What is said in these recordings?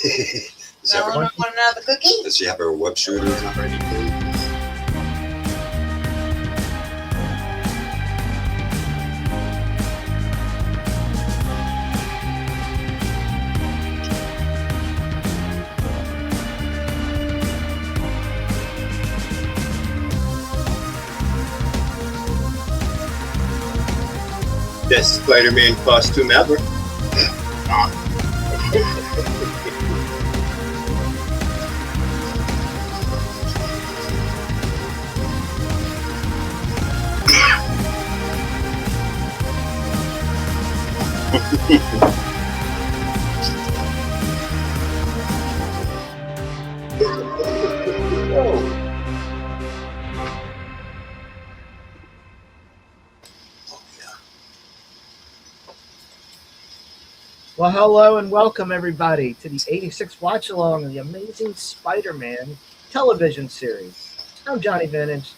No one want another cookie? Does she have her web shooter not ready too? That's Spider-Man costume ever. Well, hello and welcome everybody to the 86 Watch Along of the Amazing Spider-Man television series. I'm Johnny Vintage.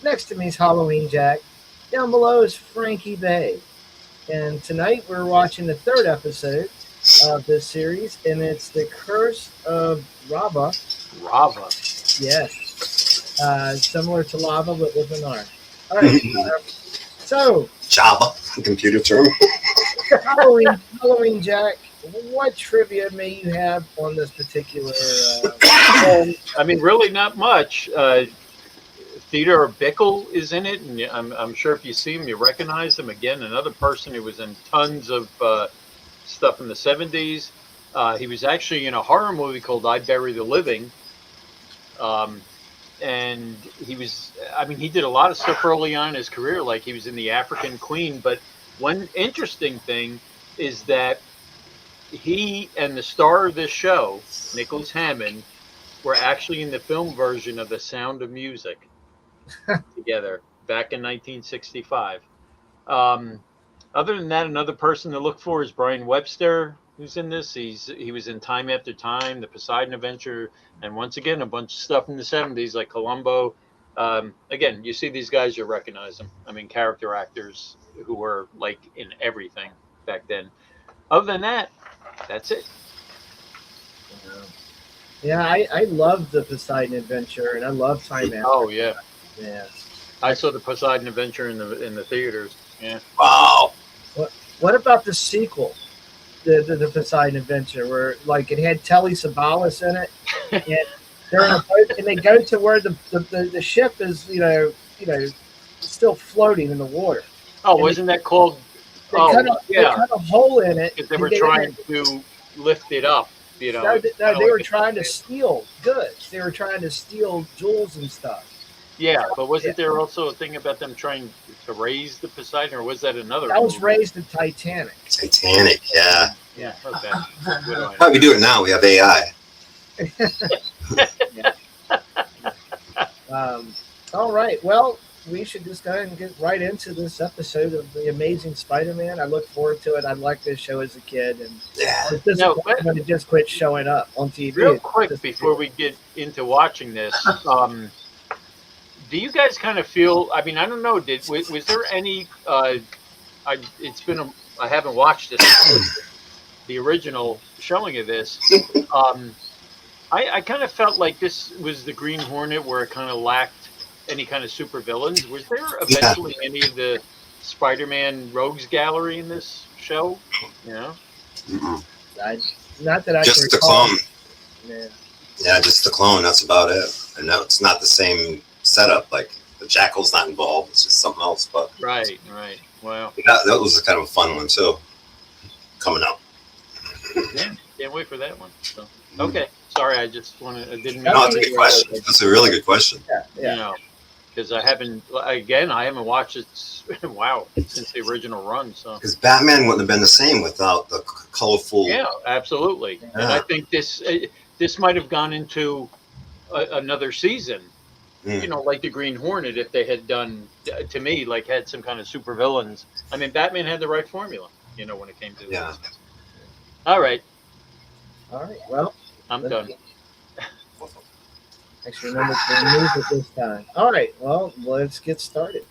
Next to me is Halloween Jack. Down below is Frankie Bay. And tonight we're watching the third episode of this series, and it's The Curse of Rava. Rava. Yes. Similar to lava, but with an R. All right. So, Java, computer term. Halloween Jack, what trivia may you have on this particular? I mean, really not much. Theodore Bickle is in it, and I'm sure if you see him, you recognize him. Again, another person who was in tons of stuff in the 70s. He was actually in a horror movie called I Bury the Living. And he did a lot of stuff early on in his career, like he was in The African Queen. But one interesting thing is that he and the star of this show, Nicholas Hammond, were actually in the film version of The Sound of Music together back in 1965. Other than that, another person to look for is Brian Webster, who's in this. He was in Time After Time, The Poseidon Adventure, and once again, a bunch of stuff in the 70s like Columbo. Again, you see these guys, you recognize them. I mean, character actors who were like in everything back then. Other than that, that's it. Yeah, I love The Poseidon Adventure, and I love Time After. Oh yeah, yeah. I saw The Poseidon Adventure in the theaters. Yeah. Wow. What about the sequel, the Poseidon Adventure, where like it had Telly Savalas in it, and they're in a boat, and they go to where the ship is, still floating in the water. Oh, wasn't that called? They cut a hole in it because they were trying to lift it up. No, they were trying to steal goods. They were trying to steal jewels and stuff. Yeah, but wasn't there also a thing about them trying to raise the Poseidon, or was that another? That was raised in Titanic. Titanic, yeah. Yeah, okay. How do we do it now? We have AI. All right. Well, we should just go ahead and get right into this episode of The Amazing Spider-Man. I look forward to it. I liked this show as a kid, and when it just quit showing up on TV. Real quick before we get into watching this, do you guys kind of feel? I mean, I don't know. Was there any? I haven't watched this. The original showing of this. I kind of felt like this was the Green Hornet, where it kind of lacked any kind of super villains. Was there eventually any of the Spider-Man rogues gallery in this show? Not that I just the clone. Yeah, just the clone. That's about it. And no, it's not the same setup. Like the Jackal's not involved. It's just something else. But right. Wow. That was kind of a fun one too. Coming up. Yeah, can't wait for that one. So, okay. Sorry, I just wanted. I didn't. No, it's a good question. That's a really good question. Yeah. Because I haven't watched it. Wow, since the original run. So because Batman wouldn't have been the same without the colorful. Yeah, absolutely. Yeah. And I think this might have gone into another season. Like the Green Hornet, if they had done, to me, like had some kind of super villains. I mean, Batman had the right formula. When it came to this. All right. Well, I'm done. Actually, remember to move it this time. All right. Well, let's get started.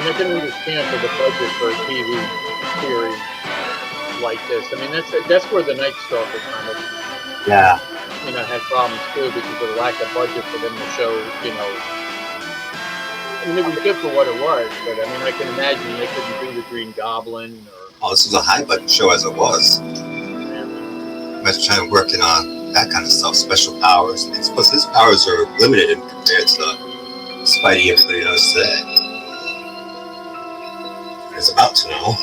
I can understand for the budget for a TV series like this. I mean, that's where the Night Stalker kind of Yeah. had problems too because of the lack of budget for them to show. I mean, it was good for what it was, but I mean, I can imagine they couldn't do the Green Goblin or. Oh, this was a high budget show as it was. I was trying to work in on that kind of stuff, special powers. Plus, his powers are limited compared to Spidey everybody knows today. Is about to know.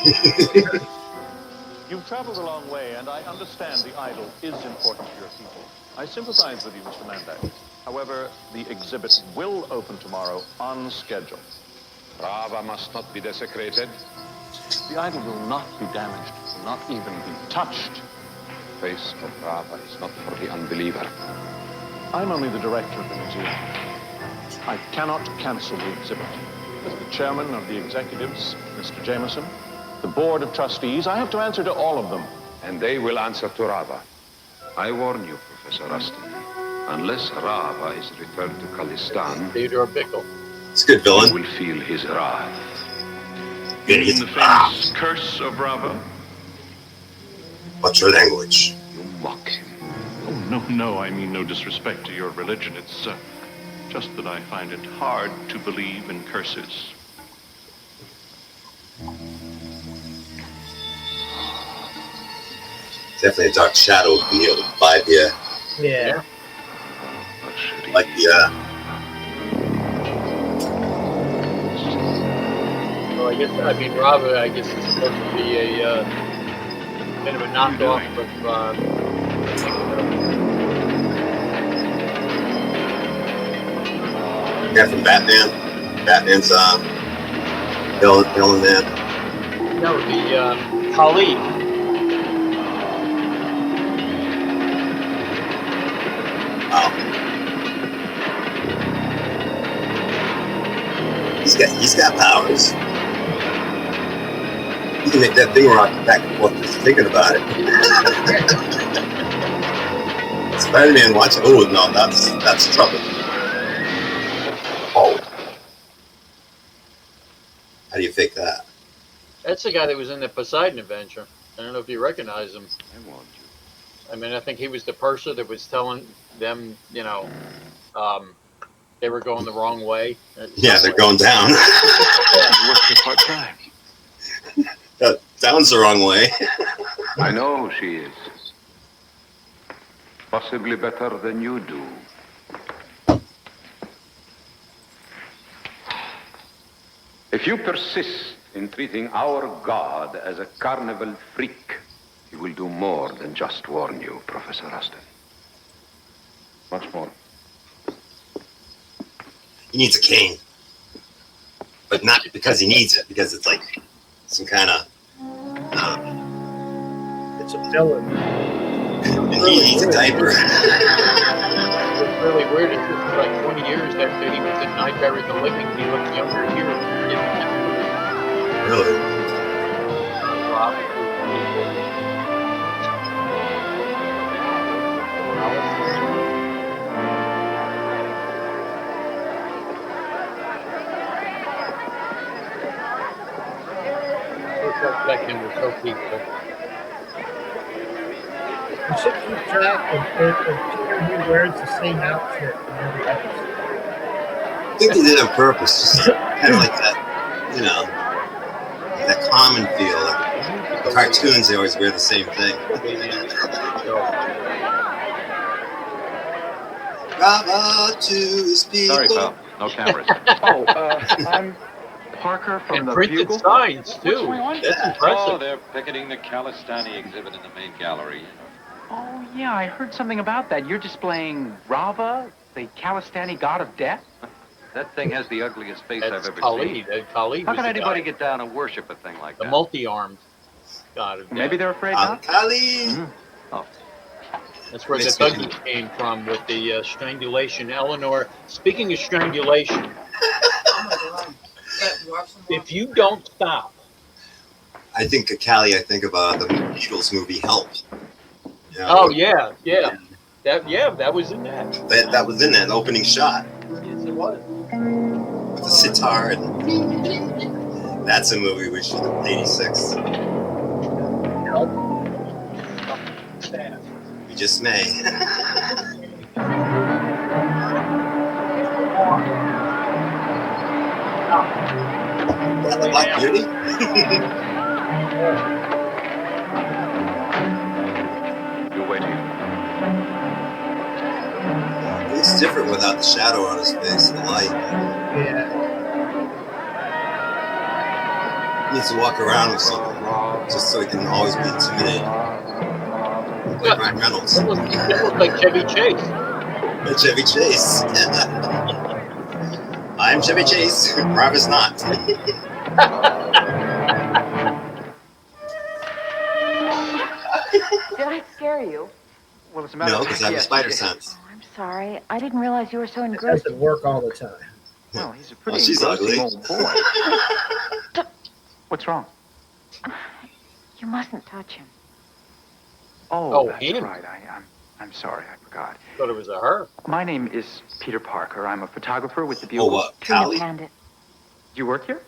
You've traveled a long way, and I understand the idol is important to your people. I sympathize with you, Mr. Mandak. However, the exhibit will open tomorrow on schedule. Rava must not be desecrated. The idol will not be damaged, will not even be touched. The face of Rava is not for the unbeliever. I'm only the director of the museum. I cannot cancel the exhibit. As the chairman of the executives, Mr. Jameson, the board of trustees, I have to answer to all of them. And they will answer to Rava. I warn you, Professor Rustin. Unless Rava is returned to Khalistan, Theodore Bickle. It's a good you villain. will feel his wrath. Good. In the famous curse of Rava? What's your language? You mock him. Oh, no, I mean no disrespect to your religion. It's just that I find it hard to believe in curses. Definitely a dark shadow would be able to vibe here. Yeah. Like the Well, I mean, Rava, I guess is supposed to be a kind of a knockoff of. guy from Batman. Batman's villain there. That would be Khalid. Oh. He's got powers. You can make that thing rock back and forth just thinking about it. Spider-Man watch. Oh no, that's trouble. Oh. How do you fake that? That's the guy that was in the Poseidon Adventure. I don't know if you recognize him. I warned you. I mean, I think he was the purser that was telling them, they were going the wrong way. Yeah, they're going down. Part-time. Down's the wrong way. I know she is. Possibly better than you do. If you persist in treating our God as a carnival freak, he will do more than just warn you, Professor Rustin. Much more. He needs a cane. But not because he needs it, because it's like some kind of... It's a villain. And he needs a diaper. It's really weird. It's just like 20 years after he was in Night Buried the Living, he looked younger here. Really? Back then was so peaceful. You should keep track of Peter who wears the same outfit in every episode. I think they did it on purpose. Just kind of like that, that common feel. Like the cartoons, they always wear the same thing. Bravo to his people. Sorry, pal. No cameras. I'm Parker from And the printed Bugle. signs, too. What's That's Yeah. impressive. Oh, they're picketing the Kalistani exhibit in the main gallery. Oh, yeah, I heard something about that. You're displaying Rava, the Kalistani god of death? That thing has the ugliest face I've That's ever Khalid. seen. Khalid How was can the anybody guy. get down and worship a thing like The that? multi-armed god of death. Maybe they're afraid not. Kali. That's where the Makes me Thuggies came from with the strangulation. Eleanor, speaking of strangulation, if you don't stop, I think of Cali. I think of the Beatles movie Help. oh yeah, that was in that. That was in that opening shot Yes, it was. with the sitar and That's a movie we should have. 86. We just may. The Black Beauty? You're waiting. It looks different without the shadow on his face and the light. Yeah. He needs to walk around with something just so he can always be intimidating. Like Ryan Reynolds. It looked like Chevy Chase. And Chevy Chase. I'm Chevy Chase. Rob is not. Did I scare you? Well, as a matter No, of because fact, I have a yes, spider yes. sense. Oh, I'm sorry. I didn't realize you were so It engrossed. doesn't work all the time. Well, he's a pretty Oh, she's engrossing ugly. old boy. What's wrong? You mustn't touch him. Oh, Oh, that's him? right. I'm sorry. I forgot. Thought it was a her. My name is Peter Parker. I'm a photographer with the Bugle. Oh, what? Trina Callie? Pandit. Do you work here?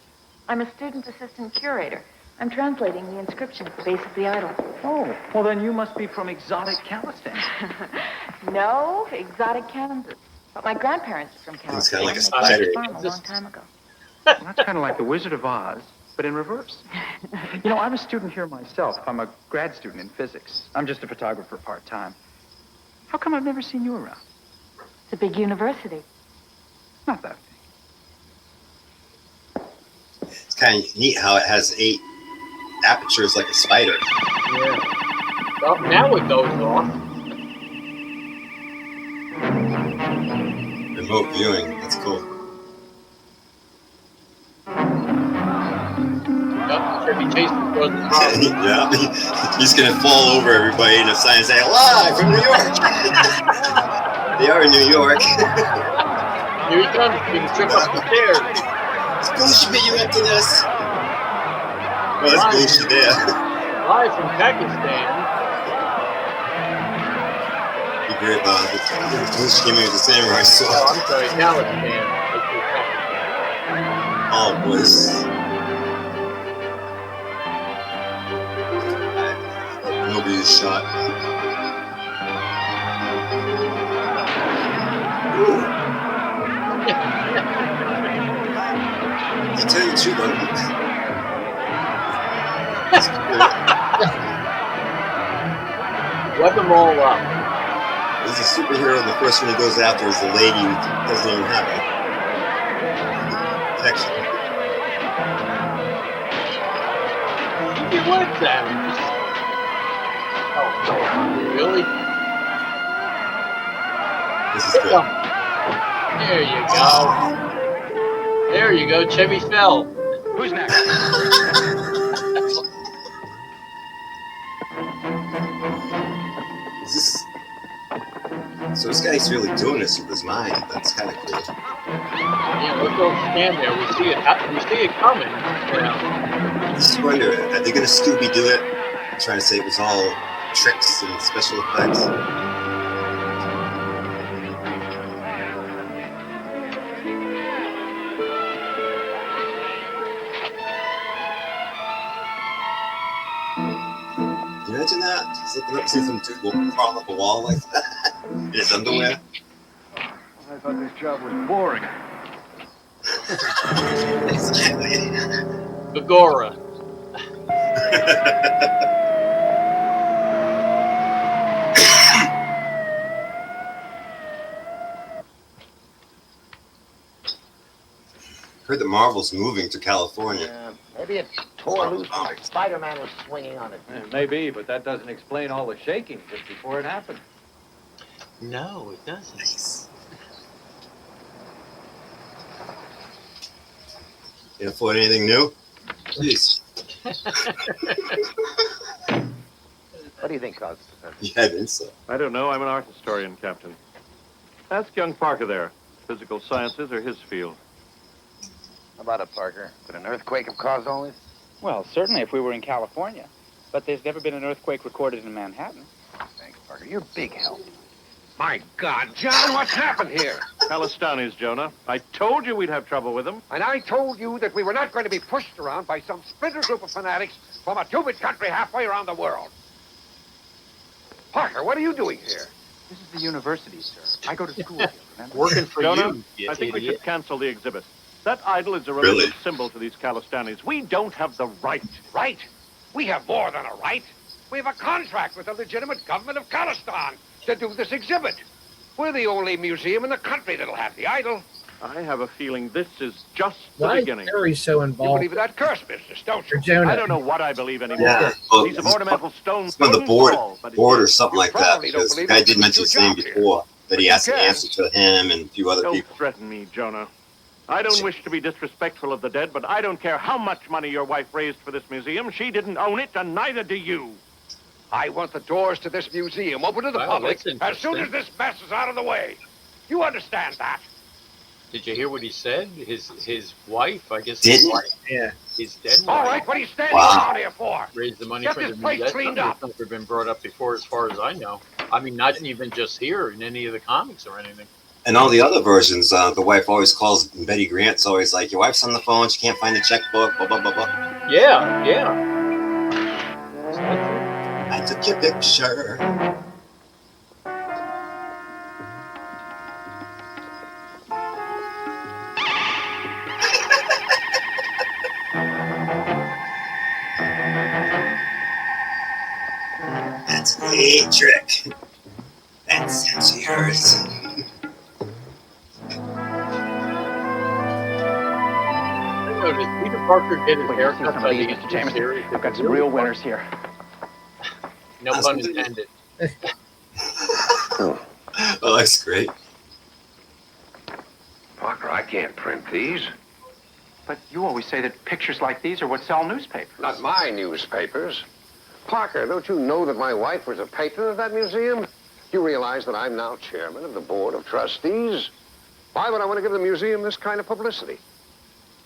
I'm a student assistant curator. I'm translating the inscription at the base of the idol. Oh, well then you must be from exotic Calistan. No, exotic Kansas. But my grandparents are from It's California. kinda like a They spider. came to farm a long time ago. Well, that's kind of like the Wizard of Oz, but in reverse. You know, I'm a student here myself. I'm a grad student in physics. I'm just a photographer part-time. How come I've never seen you around? It's a big university. Not that big. It's kind of neat how it has 8 apertures like a spider. Yeah. Well, now it goes off. Remote viewing. That's cool. Yep, Chevy Chase was the problem. Yeah. He's going to fall over everybody in a sign and say, live from New York. They are in New York. Here he comes. He's going to trip up the stairs. It's bullshit you up to this. Well, that's bullshit there. Live from Pakistan. Be great, Bob. Bullshit came in with the samurai Oh, sword. I'm sorry, Talistan. Oh, boys. Nobody is shot. I tell you the truth, though. That's cool. Web them all up. He's a superhero, and the first one he goes after is the lady who doesn't even have it. Protection. Keep your legs at him. Oh, really? This is Pick good. 'em. There you go. There you go. Chevy fell. Who's next? Is this... So this guy's really doing this with his mind. That's kind of cool. Yeah, let's all stand there. We see it. We see it coming. You know. I just wonder, are they going to Scooby-Doo it? I'm trying to say it was all tricks and special effects. Can you imagine that? Just looking up, see some dude will crawl up a wall like that in his underwear. I thought this job was boring. Exactly. Begora. Heard the Marvel's moving to California. Maybe it tore loose when Spider-Man was swinging on it. Maybe, but that doesn't explain all the shaking just before it happened. No, it doesn't. Nice. Can't afford anything new? Jeez. What do you think caused it? Yeah, I think so. I don't know. I'm an art historian, Captain. Ask young Parker there. Physical sciences are his field. How about it, Parker? Could an earthquake have caused all this? Well, certainly if we were in California. But there's never been an earthquake recorded in Manhattan. Thanks, Parker. You're a big help. My God, John, what's happened here? Calistanis, Jonah. I told you we'd have trouble with them. And I told you that we were not going to be pushed around by some splinter group of fanatics from a two-bit country halfway around the world. Parker, what are you doing here? This is the university, sir. I go to school here, remember? Working for Jonah, you I think we idiot. should cancel the exhibit. That idol is a religious Really? symbol to these Calistanis. We don't have the right. Right? We have more than a right. We have a contract with the legitimate government of Khalistan to do this exhibit. We're the only museum in the country that'll have the idol. I have a feeling this is just the Why is beginning. Harry so You involved? believe in that curse business, don't you? Or Jonah? I don't know what I believe anymore. Yeah. Well, Piece of ornamental stone. It's on the couldn't board, fall, but it board or did. something like that, probably don't because the believe guy it did was mention your his name job here. before, that he But asked you an can. answer to him and a few other Don't people. threaten me, Jonah. I don't wish to be disrespectful of the dead, but I don't care how much money your wife raised for this museum. She didn't own it, and neither do you. I want the doors to this museum open to the Wow, public that's as soon interesting. as this mess is out of the way. You understand that? Did you hear what he said? His wife, I guess. Did His he? wife, Yeah. his dead All wife. right, what are you standing Wow. around here for? Raised the money Get for this the place museum. cleaned That's up. never been brought up before, as far as I know. I mean, not even just here in any of the comics or anything. And all the other versions, the wife always calls Betty Grant's always like, your wife's on the phone, she can't find the checkbook, blah, blah, blah, blah. Yeah, yeah. I took your picture. That's a neat trick. That sense of yours. I noticed Peter Parker get his Wait, hair you see cut some by of the these, end Mr. of the Jameson? series. I've got some real winners here. No pun intended. Oh, that's great. Parker, I can't print these. But you always say that pictures like these are what sell newspapers. Not my newspapers. Parker, don't you know that my wife was a patron of that museum? You realize that I'm now chairman of the board of trustees? Why would I want to give the museum this kind of publicity?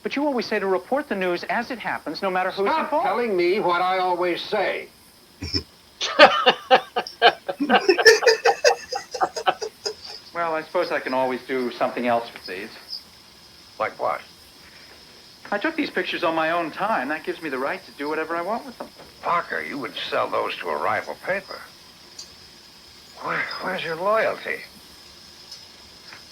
But you always say to report the news as it happens, no matter who's Stop involved. telling me what I always say. Well, I suppose I can always do something else with these. Like what? I took these pictures on my own time. That gives me the right to do whatever I want with them. Parker, you would sell those to a rival paper. Where's your loyalty?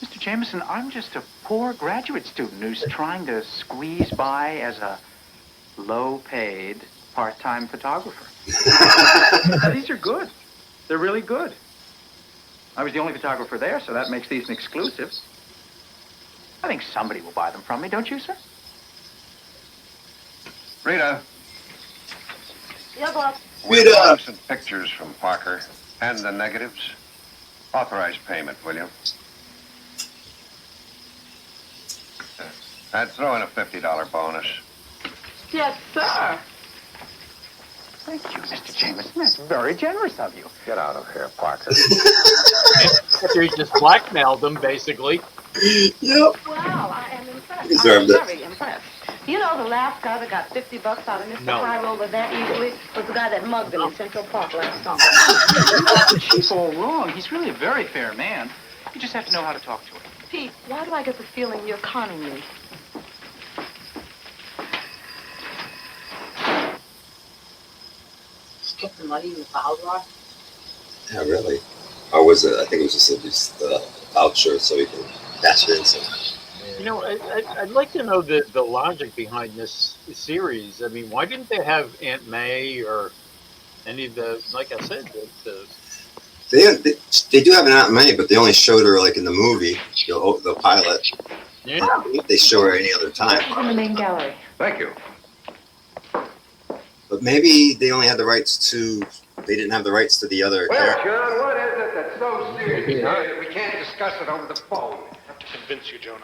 Mr. Jameson, I'm just a poor graduate student who's trying to squeeze by as a low-paid part-time photographer. Now, these are good. They're really good. I was the only photographer there, so that makes these an exclusive. I think somebody will buy them from me, don't you, sir? Rita, Yeah, boss. we want some pictures from Parker and the negatives. Authorized payment, will you? I'd throw in a $50 bonus. Yes, sir. Thank you, Mr. Jameson. That's very generous of you. Get out of here, Parker. After he just blackmailed them, basically. Yep. Wow, I am impressed. Deserved I'm it. very impressed. You know, the last guy that got $50 out of Mr. No. High Roller that easily was the guy that mugged him in Central Park last summer. She's all wrong. He's really a very fair man. You just have to know how to talk to him. Pete, why do I get the feeling you're conning me? Skip the money in the file drawer? Yeah, really. Or was it? I think it was just a voucher so you can cash it in somewhere. You know, I'd like to know the logic behind this series. I mean, why didn't they have Aunt May or any of the, like I said, the They do have an Aunt May, but they only showed her like in the movie, the pilot. yeah. I don't think they show her any other time. She's in the main gallery. Thank you. But maybe they only had the rights to. They didn't have the rights to the other character. John, what is it that's so serious Maybe not. here that we can't discuss it over the phone? Convince you, Jonah.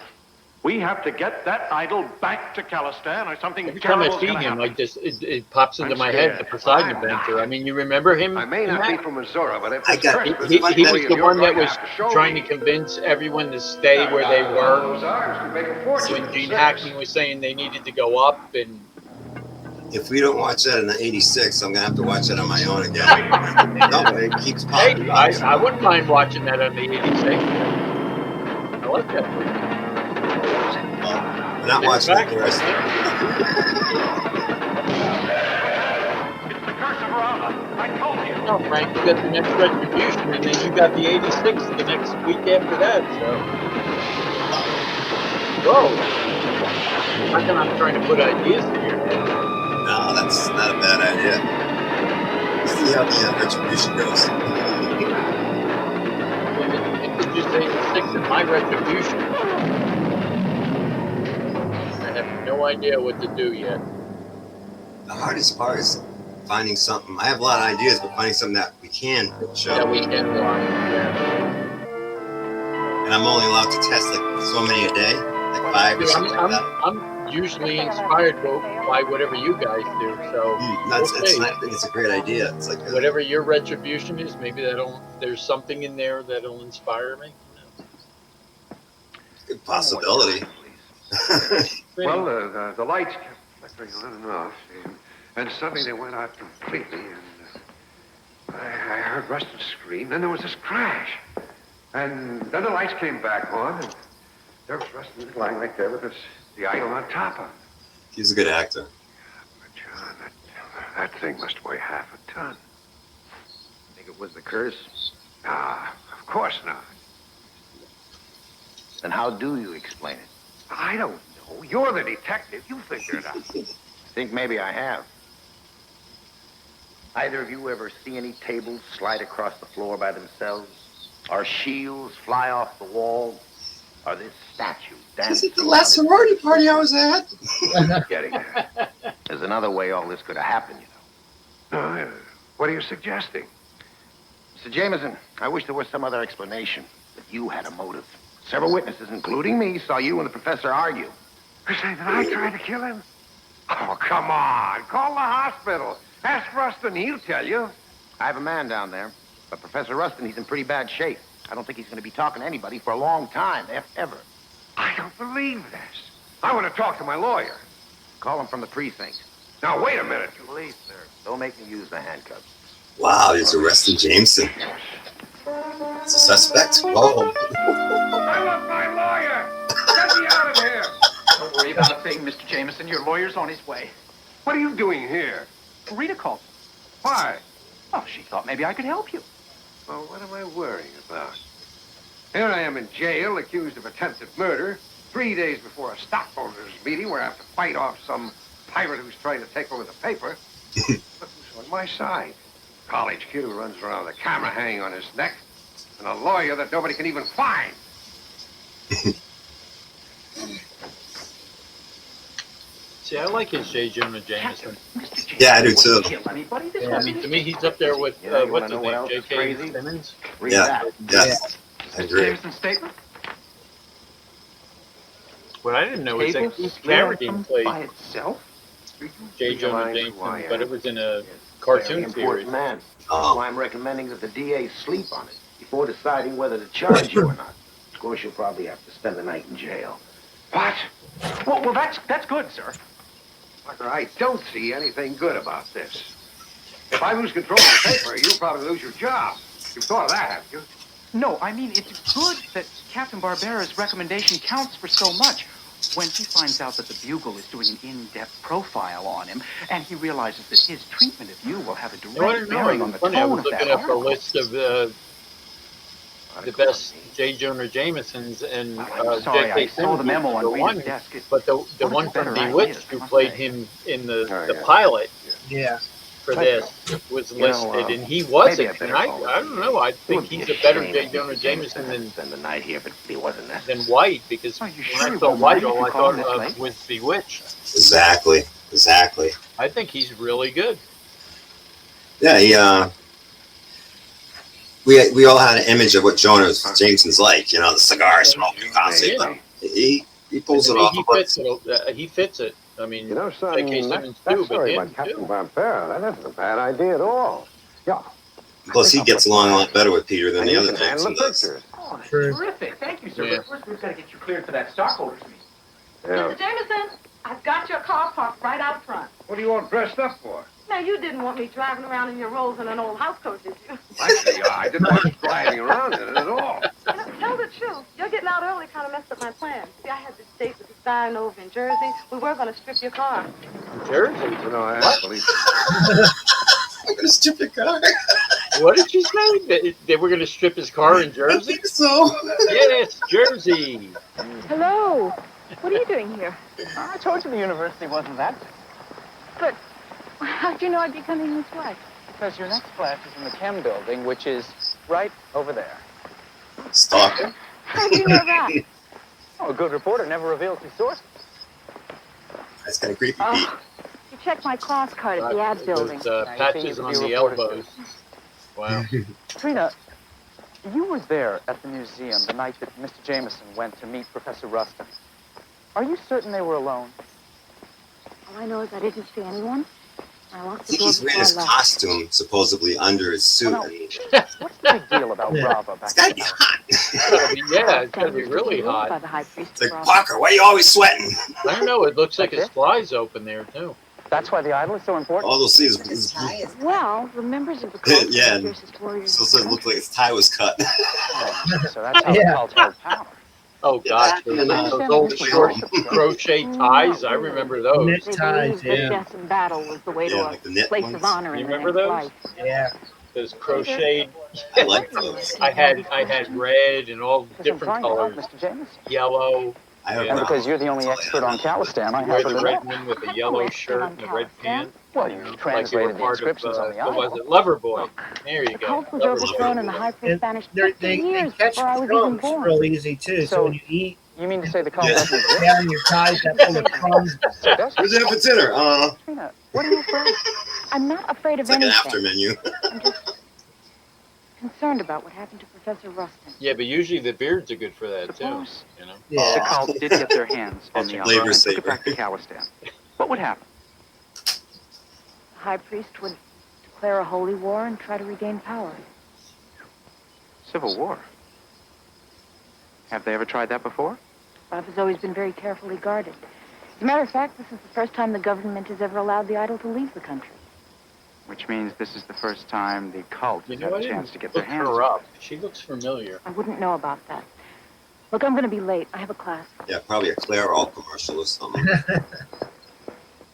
We have to get that idol back to Calistan, or something Every time terrible I is see going to him, happen. it pops into I'm my scared. head, the Poseidon I'm Adventure. not. I mean, you remember him? I may not be from Missouri, but if I it's got- Christmas, He it's was something the you're one that going was to have to show trying to me. convince everyone to stay where they were. Those arms could make a fortune. When Gene Hackman was saying they needed to go up, and If we don't watch that in the 86, I'm gonna have to watch it on my own again. No, it keeps Hey, popping. I wouldn't mind watching that on the 86. I like that. We're not watching it the rest of it. No, Frank, you got the next Retribution, and then you got the 86 the next week after that, so. Whoa. Not that I'm trying to put ideas in your head. No, that's not a bad idea. See how the Retribution goes. It's just 86 and my Retribution. I have no idea what to do yet. The hardest part is finding something. I have a lot of ideas, but finding something that we can show. That we can watch, yeah. And I'm only allowed to test like so many a day, like 5 or something like that. I'm usually inspired by whatever you guys do, so I think it's a great idea. It's like whatever your Retribution is, maybe there's something in there that'll inspire me. Good possibility. Well, the lights kept flickering on and off, and suddenly they went out completely, and I heard Rustin scream. Then there was this crash, and then the lights came back on, and there was Rustin lying right there with the idol on top of him. He's a good actor. But John, that thing must weigh half a ton. Think it was the curse? Ah, of course not. Then how do you explain it? I don't know. You're the detective. You figure it out. Think maybe I have. Either of you ever see any tables slide across the floor by themselves? Or shields fly off the wall? Or this statue dance? Is it the last sorority party I was at? Getting there. There's another way all this could have happened, you know. No, what are you suggesting? Mr. Jameson, I wish there was some other explanation. That you had a motive. Several witnesses, including me, saw you and the professor argue. You're saying that I tried to kill him? Oh, come on. Call the hospital. Ask Rustin. He'll tell you. I have a man down there. But Professor Rustin, he's in pretty bad shape. I don't think he's going to be talking to anybody for a long time, if ever. I don't believe this. I want to talk to my lawyer. Call him from the precinct. Now, wait a minute. Please, sir. Don't make me use the handcuffs. Wow, he's arresting Jameson. It's a suspect. Whoa. I want my lawyer. Get me out of here. Don't worry about a thing, Mr. Jameson. Your lawyer's on his way. What are you doing here? Rita called. Why? Oh, she thought maybe I could help you. Well, what am I worrying about? Here I am in jail, accused of attempted murder, 3 days before a stockholders' meeting where I have to fight off some pirate who's trying to take over the paper. Look who's on my side. College kid who runs around with a camera hanging on his neck, and a lawyer that nobody can even find. See, I like his J. Jonah Jameson. Yeah, I do too. Yeah, I mean, to me, he's up there with what's his name, J.K. Simmons. Yeah, I agree. Jameson's statement? What I didn't know is that Keith Carradine played J. Jonah Jameson, but it was in a cartoon series. Man. That's why I'm recommending that the DA sleep on it before deciding whether to charge you or not. Of course, you'll probably have to spend the night in jail. What? Well, that's good, sir. Parker, I don't see anything good about this. If I lose control of the paper, you'll probably lose your job. You've thought of that, haven't you? No, I mean, it's good that Captain Barbera's recommendation counts for so much. When he finds out that the Bugle is doing an in-depth profile on him, and he realizes that his treatment of you will have a direct bearing on the I tone was of looking that up a article. list of the best J. Jonah Jamesons, and I'm sorry, J.K. I saw Simmons the memo was on the Rita's one, desk. but the What one a from better Bewitched idea, who I must played say. him in the yeah. pilot Yeah. for this was You know, listed, and he wasn't. maybe I better And I call don't know. I It think would be he's a better shame J. if Jonah Mr. Jameson had to spend the night here, but he wasn't than necessary. White, because Are you when sure I he saw won't mind White, if all you I call him thought this of late? was Bewitched. Exactly. I think he's really good. Yeah, we all had an image of what Jonah Jameson's like, you know, the cigar smoking constantly, but he pulls it off. He fits it. I mean, You know, son, J.K. Simmons that too, but story him about Captain too. Barbera, that isn't a bad idea at all. Yeah. Plus, he gets along a lot better with Peter than And the you other can handle Jameson the does. pictures. Oh, that's True. terrific. Thank you, sir. Yeah. But first, we've got to get you cleared for that stockholders meeting. Yeah. Mr. Jameson, I've got your car parked right out front. What do you all dressed up for? Now, you didn't want me driving around in your rolls in an old housecoat, did you? Actually, I didn't want you driving around in it at all. You know, tell the truth. Your getting out early kind of messed up my plans. See, I had this date with this guy I know over in Jersey. We were going to strip your car. Jersey? No, I believe I'm gonna strip your car. What did you say? They were going to strip his car in I Jersey? think so. Yes, Jersey. Hello. What are you doing here? I told you the university wasn't that. But how'd you know I'd be coming this way? Because your next class is in the chem building, which is right over there. Stalker. How'd you know that? Oh, a good reporter never reveals his sources. That's kind of creepy. Oh, you checked my class card at the ad building. Those patches on the elbows. Wow. Trina, you were there at the museum the night that Mr. Jameson went to meet Professor Rustin. Are you certain they were alone? All I know is I didn't see anyone. I I locked the think door he's wearing before his I left. costume supposedly under his suit. Well, I mean, What's the big deal about Brava back it's gotta be then? hot. Yeah, it's going to be really By hot. the high priest It's like, of Parker, why are you always sweating? I don't know. It looks like his That's it? fly's open there, too. That's why the idol is so important? All they'll see is Well, the members of the cult Yeah, are the fiercest warriors. so it looked like his tie was cut. Oh, so that's how the Yeah. cult held power. Oh, gosh. Those old short crochet ties. I remember those. Knit They ties, believed that yeah. death in battle was the way Yeah, to like the a knit place ones. of honor You in the remember next those? life. Yeah. Those crocheted. I like those. I had red and all Because I'm different trying to help colors. Mr. Jameson. Yellow. I have Yeah. And brown. because you're the only expert on Calistan, I You wear happen the to red know. one with I'm the no yellow expert shirt on and the red Calistan. pants. Well, you Like you were translated the part of, inscriptions on the what was idol. it? Loverboy. There you The go. cult was Loverboy. overthrown and the high priest And banished they 50 years catch before I was even crumbs born. real easy, too. So So- when you eat, You mean to say the cult Yeah. doesn't exist? down your ties that full of crumbs. So does Where's that for dinner? Trina, what are you afraid? I'm not afraid of It's like an anything. after menu. I'm just concerned about what happened to Professor Rustin. Yeah, but usually the beards are good for that, too. Suppose You know? the Yeah. cult did get their hands on the Flavor idol and took saver. it back to Calistan. What would happen? The high priest would declare a holy war and try to regain power. Civil war. Have they ever tried that before? Bob has always been very carefully guarded. As a matter of fact, this is the first time the government has ever allowed the idol to leave the country. Which means this is the first time the cult You has know, had I a didn't chance to get their look hands her on up. She looks familiar. I wouldn't know about that. Look, I'm going to be late. I have a class. Yeah, probably a Clairol commercial or something.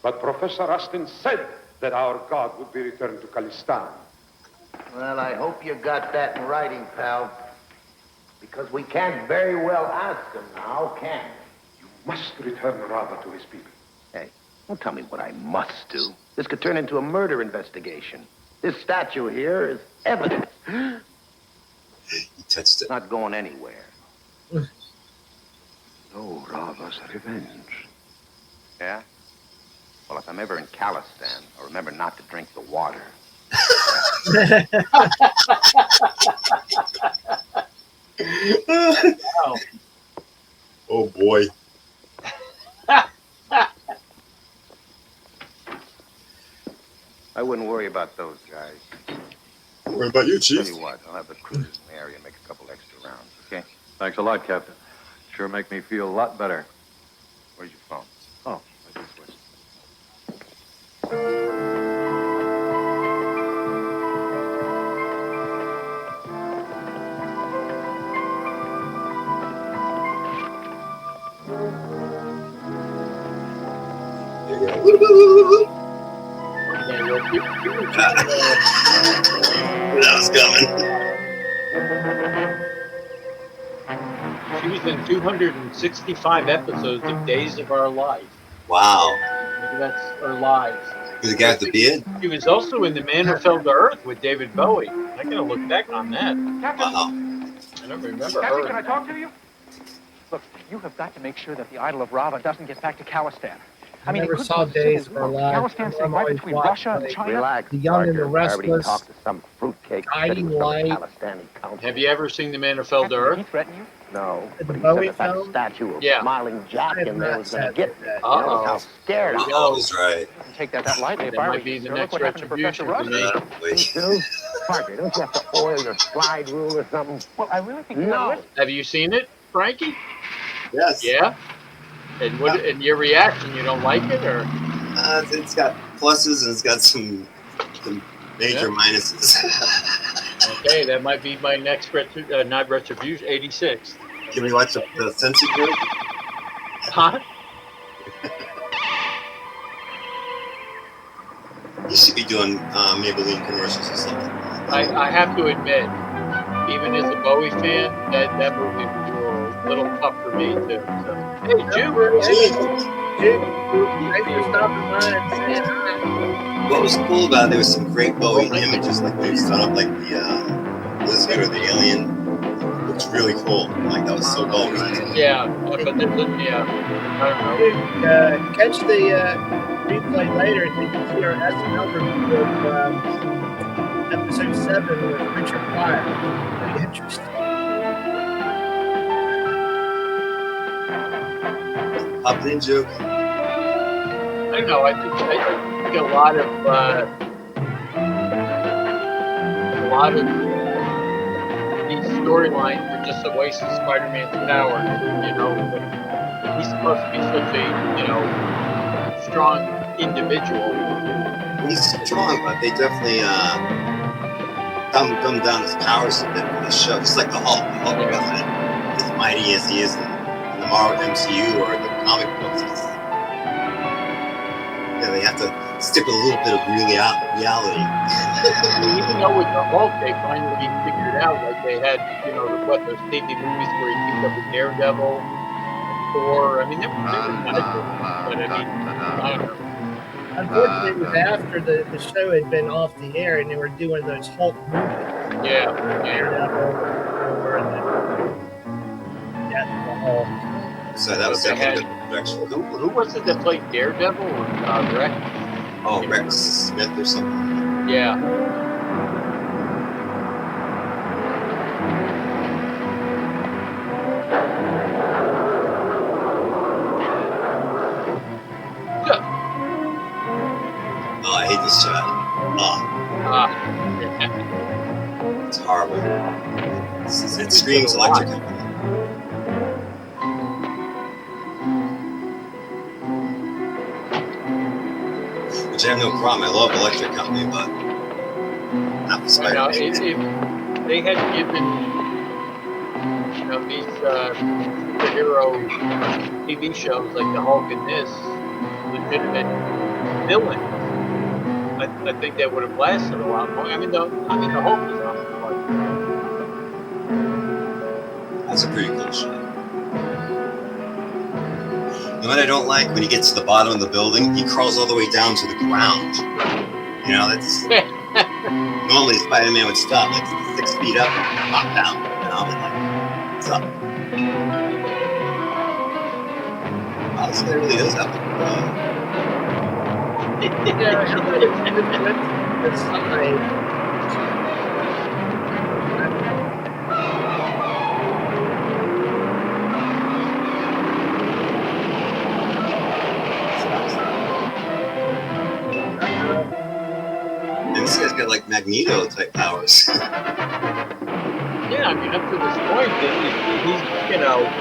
But Professor Rustin said that our God would be returned to Calistan. Well, I hope you got that in writing, pal. Because we can't very well ask him now, can we? You must return Rava to his people. Hey, don't tell me what I must do. This could turn into a murder investigation. This statue here is evidence. He touched it. Not going anywhere. No Rava's revenge. Yeah? Well, if I'm ever in Calistan, I'll remember not to drink the water. Oh boy. I wouldn't worry about those guys. What about you, Tell Chief? you what, I'll have the cruisers in the area make a couple extra rounds, okay? Thanks a lot, Captain. Sure make me feel a lot better. Where's your phone? Oh, I just wish. There you go. That was coming. She was in 265 episodes of Days of Our Lives. Wow. Maybe that's our lives. Who's the guy with the beard? She was also in The Man Who Fell to Earth with David Bowie. I gotta look back on that. Captain, Wow. I don't remember Captain, can I her. talk to you? Look, you have got to make sure that the idol of Rava doesn't get back to Calistan. I mean, it never could saw cause civil Days of war. Our Lives. Calistan's I'm sitting right always between watching, Russia and like, China. Relax, The Young and the Parker. I already Restless. talked to some fruitcake. Guiding Light. Have you ever seen The Man Who Fell to Captain, Earth? did he threaten you? No, The but he Bowie said that film? statue of Yeah. Smiling Jack I have in there not was going to sat get through me. that. You know Uh-oh. how scared I Oh, he's right. I take that lightly. If That I were might be you, the sir. next Look what happened to Professor retribution for Rustin. me. Me too? Parker, don't you have to oil your slide rule or something? Well, I really think you No. ought to Have you seen it, Frankie? Yes. Yeah? And what? And your reaction? You don't like it, or? It's got pluses and it's got some major minuses. Okay, that might be my next not retribution. 86. Can we watch the censored version? Huh? You should be doing Maybelline commercials or something. I have to admit, even as a Bowie fan, that movie was a little tough for me too. So, hey, Jim. Thanks for stopping by and saying hi. What was cool about it, there was some great Bowie images, like they set up like the lizard or the alien. It looks really cool. Like that was so Bowie. Yeah, but I don't know. Catch the replay later so you can see our SNL review of episode 7 with Richard Pryor. Very interesting. Pop in joke. I don't know. I think a lot of these storylines were just a waste of Spider-Man's power. You know, he's supposed to be such a strong individual. He's strong, but they definitely dumb down his powers a bit in the show. Just like the Hulk. The Hulk wasn't as mighty as he is in the Marvel MCU or the comic books. They have to stick with a little bit of reality. Even though with the Hulk, they finally figured it out. Like they had, those TV movies where he teamed up with Daredevil, Thor. I mean, they were kind of cool. But I mean, I don't know. Unfortunately, it was after the show had been off the air and they were doing those Hulk movies. Yeah. Daredevil, Thor, and Death of the Hulk. So that was definitely good production. Who was it that played Daredevil or Rex? Oh, Rex Smith or something. Yeah. Oh, I hate this shot. It's horrible. It screams Electric Company. Which I have no problem. I love Electric Company, but not the Spider-Man. If they had given these superhero TV shows like the Hulk and this legitimate villains, I think they would have lasted a lot more. I mean, the Hulk is not fun. That's a pretty cool shot. You know what I don't like? When he gets to the bottom of the building, he crawls all the way down to the ground. You know, that's normally Spider-Man would stop like 6 feet up and pop down. You know, and like, what's up? Wow, this guy really does have That's something. This guy's got like Magneto type powers. Yeah, I mean, up to this point, he's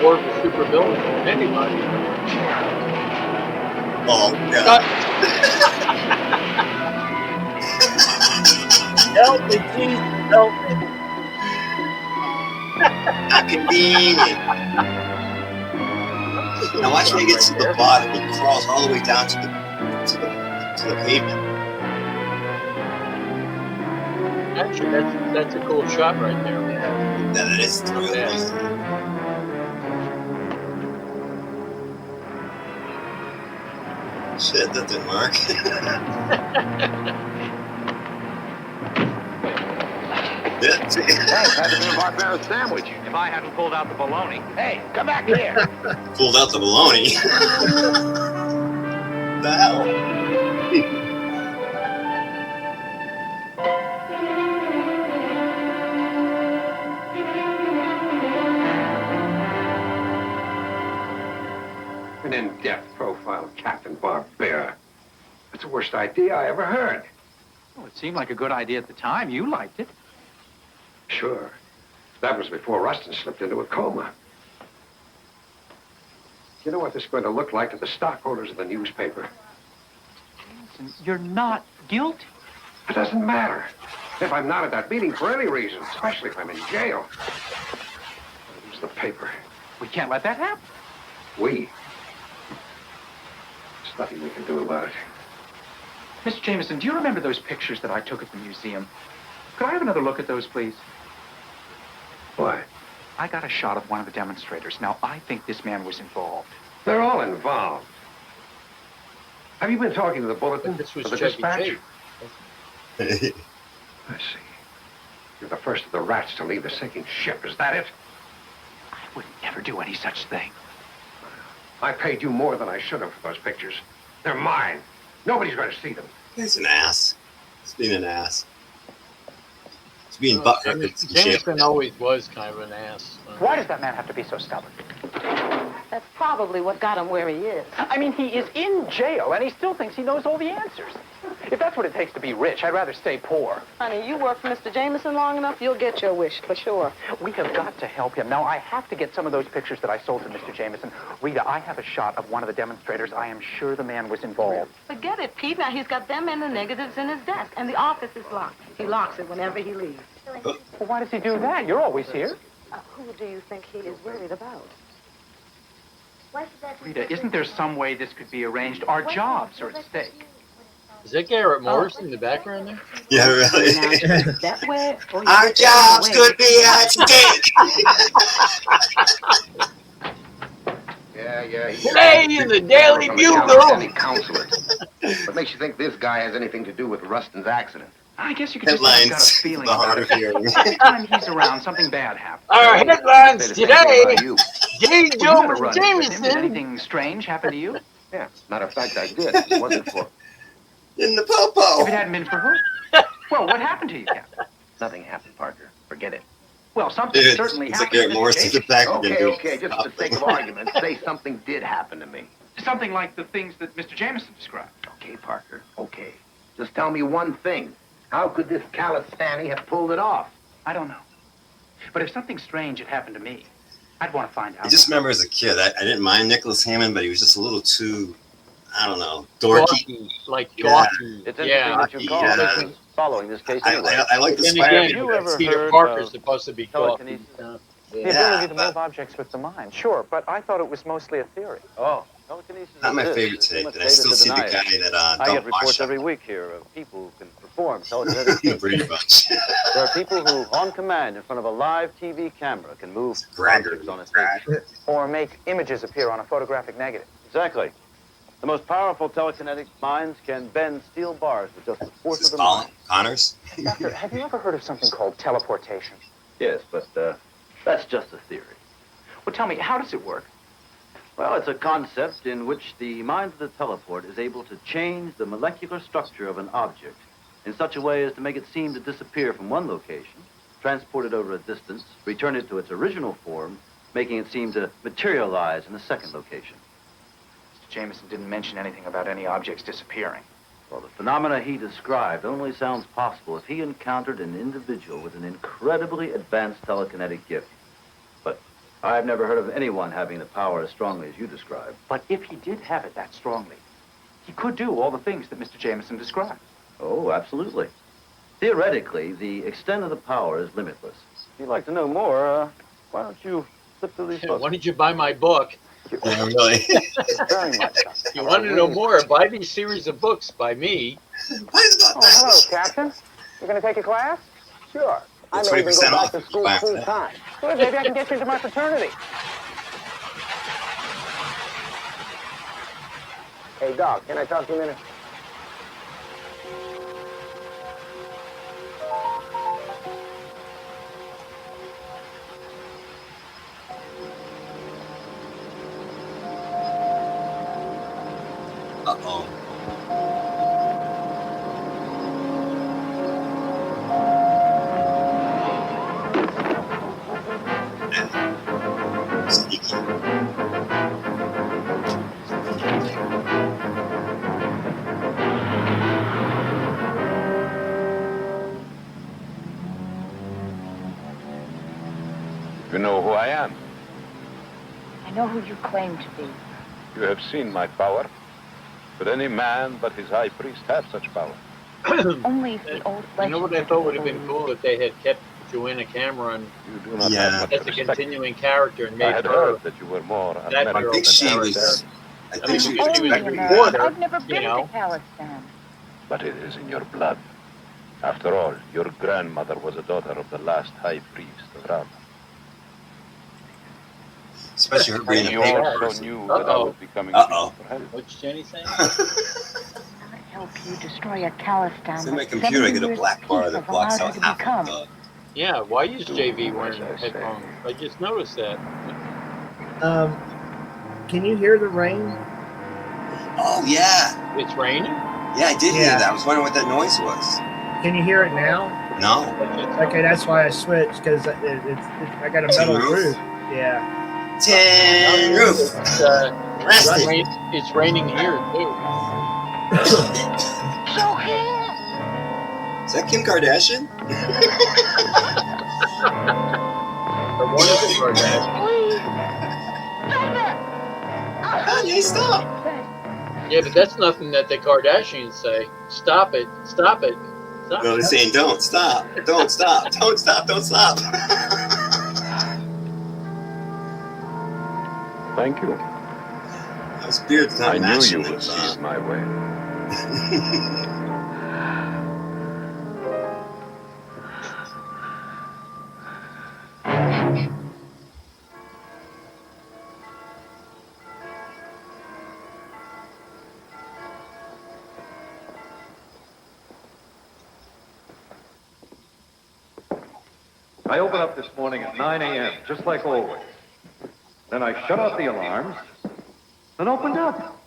more of a super villain than anybody. Oh, yeah. Help me, Jesus, help me. Not convenient. Now watch when he gets to the bottom, he crawls all the way down to the pavement. Actually, that's a cool shot right there. Yeah, that is really nice. Shit, that didn't work. Thanks, had to be a barbaric sandwich. If I hadn't pulled out the bologna. Hey, come back here. Pulled out the bologna. The hell? An in-depth profile of Captain Barbera. That's the worst idea I ever heard. Well, it seemed like a good idea at the time. You liked it. Sure. That was before Rustin slipped into a coma. You know what this is going to look like to the stockholders of the newspaper? Jameson, you're not guilty. It doesn't matter. If I'm not at that meeting for any reason, especially if I'm in jail, I'll lose the paper. We can't let that happen. There's nothing we can do about it. Mr. Jameson, do you remember those pictures that I took at the museum? Could I have another look at those, please? Why? I got a shot of one of the demonstrators. Now, I think this man was involved. They're all involved. Have you been talking to the bulletin? This was or the Chevy dispatch? Chase. I see. You're the first of the rats to leave the sinking ship. Is that it? I would never do any such thing. I paid you more than I should have for those pictures. They're mine. Nobody's going to see them. He's an ass. He's being an ass. He's being butthurt. Jameson always was kind of an ass. Why does that man have to be so stubborn? That's probably what got him where he is. I mean, he is in jail, and he still thinks he knows all the answers. If that's what it takes to be rich, I'd rather stay poor. Honey, you work for Mr. Jameson long enough, you'll get your wish, for sure. We have got to help him. Now, I have to get some of those pictures that I sold to Mr. Jameson. Rita, I have a shot of one of the demonstrators. I am sure the man was involved. Forget it, Pete. Now, he's got them and the negatives in his desk, and the office is locked. He locks it whenever he leaves. Well, why does he do that? You're always here. Who do you think he is worried about? Rita, isn't there some way this could be arranged? Our jobs are at stake. Is that Garrett Morris in the background there? Yeah, really. That way, or Our jobs could be at stake. Yeah. Today in the Daily Bugle. Counselor. What makes you think this guy has anything to do with Rustin's accident? I guess you could just have got a Headlines. feeling The about hard it. of hearing. Every time he's around, something bad happens. Our headlines today. J. Well, Joe you had a run with him. Did Jameson. anything strange happen to you? Yeah, matter of fact, I did. It wasn't for... In the popo. If it hadn't been for who? Well, what happened to you, Captain? Nothing happened, Parker. Forget it. Well, something Dude, certainly it's like happened. Garrett Morris to the back. Okay, just for the sake of argument, say something did happen to me. Something like the things that Mr. Jameson described. Okay, Parker, okay. Just tell me one thing. How could this Calistani have pulled it off? I don't know. But if something strange had happened to me, I'd want to find out. I just remember as a kid, I didn't mind Nicholas Hammond, but he was just a little too, I don't know, dorky. Like Yeah. gawky. It's interesting Yeah. that you call Yeah. this is following this case anyway. I like the Then spider. again, you ever Peter heard Parker's of supposed to be gawky. telekinesis? The Yeah, ability to but- move objects with the mind. Sure, but I thought it was mostly a theory. Oh, telekinesis Not my exists. favorite There's too take, much but I data still to see the deny guy it. that I don't get reports wash every up. week here of people who can perform telekinetic The feats. Brady Bunch. There are people who, on command, in front of a live TV camera, can move objects on a stage. Or make images appear on a photographic negative. Exactly. The most powerful telekinetic minds can bend steel bars with just the force This of is the mind. Connors. Doctor, have you ever heard of something called teleportation? Yes, but that's just a theory. Well, tell me, how does it work? Well, it's a concept in which the mind of the teleport is able to change the molecular structure of an object in such a way as to make it seem to disappear from one location, transport it over a distance, return it to its original form, making it seem to materialize in a second location. Mr. Jameson didn't mention anything about any objects disappearing. Well, the phenomena he described only sounds possible if he encountered an individual with an incredibly advanced telekinetic gift. But I've never heard of anyone having the power as strongly as you described. But if he did have it that strongly, he could do all the things that Mr. Jameson described. Oh, absolutely. Theoretically, the extent of the power is limitless. If you'd like to know more, why don't you flip through these books? Why don't you buy my book? Yeah, really. Very much so. You want to know more? Buy these series of books by me. Oh, hello, Captain. You going to take a class? Sure. I may even 20% go off back to if you school buy full that. time. Good, maybe I can get you into my fraternity. Hey, Doc, can I talk to you a minute? Uh-oh. Sneaky. You know who I am. I know who you claim to be. You have seen my power. Could any man but his high priest have such power? Only if the old You know what I legends thought are would have been cool if they had kept Joanna Cameron You do not Yeah. have much as a respect. continuing character and I made had her heard that you were more that American girl I think than she Irish. was. I I think mean, she she was. was only a American. reporter, I've never you been know. to Calistan. But it is in your blood. After all, your grandmother was a daughter of the last high priest of Rama. Especially her being And a you paper also person. knew that I was becoming Uh-oh. for help. What's Jenny saying? Not help you destroy a Calistan. It's in my that computer. I 70 get a years black peace bar has that blocks allowed out you to half become. of Yeah, why is JV Do wearing as I say. headphones? I just noticed that. Can you hear the rain? Oh, yeah. It's raining? Yeah, I did hear Yeah. that. I was wondering what that noise was. Can you hear it now? No. Okay, that's why I switched, because I got a Tin metal roof? roof. Yeah. Tin roof. Resting. It's raining here, too. Is that Kim Kardashian? Or one of the Kardashians. Kanye, stop. Yeah, but that's nothing that the Kardashians say. Stop it. Stop it. Stop No, they're it. saying don't stop. Don't stop. Don't stop. Don't stop. Thank you. Those beards not I knew matching you would those, see it my way. I opened up this morning at 9 a.m., just like always. Then I shut off the alarms, then opened up.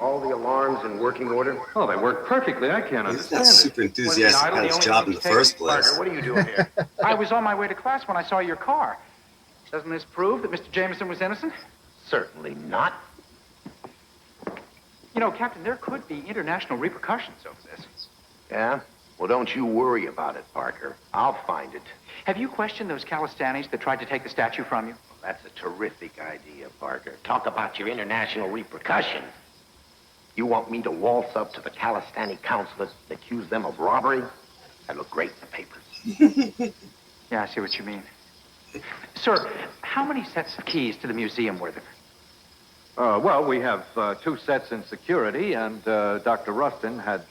All the alarms in working order? Oh, they work perfectly. I can't He's understand not it. super enthusiastic about his job in the first place. Parker, what are you doing here? I was on my way to class when I saw your car. Doesn't this prove that Mr. Jameson was innocent? Certainly not. You know, Captain, there could be international repercussions over this. Yeah? Well, don't you worry about it, Parker. I'll find it. Have you questioned those Calistanis that tried to take the statue from you? Well, that's a terrific idea, Parker. Talk about your international repercussions. You want me to waltz up to the Calistani consulate and accuse them of robbery? That'd look great in the papers. Yeah, I see what you mean. Sir, how many sets of keys to the museum were there? Well, we have 2 sets in security, and Dr. Rustin had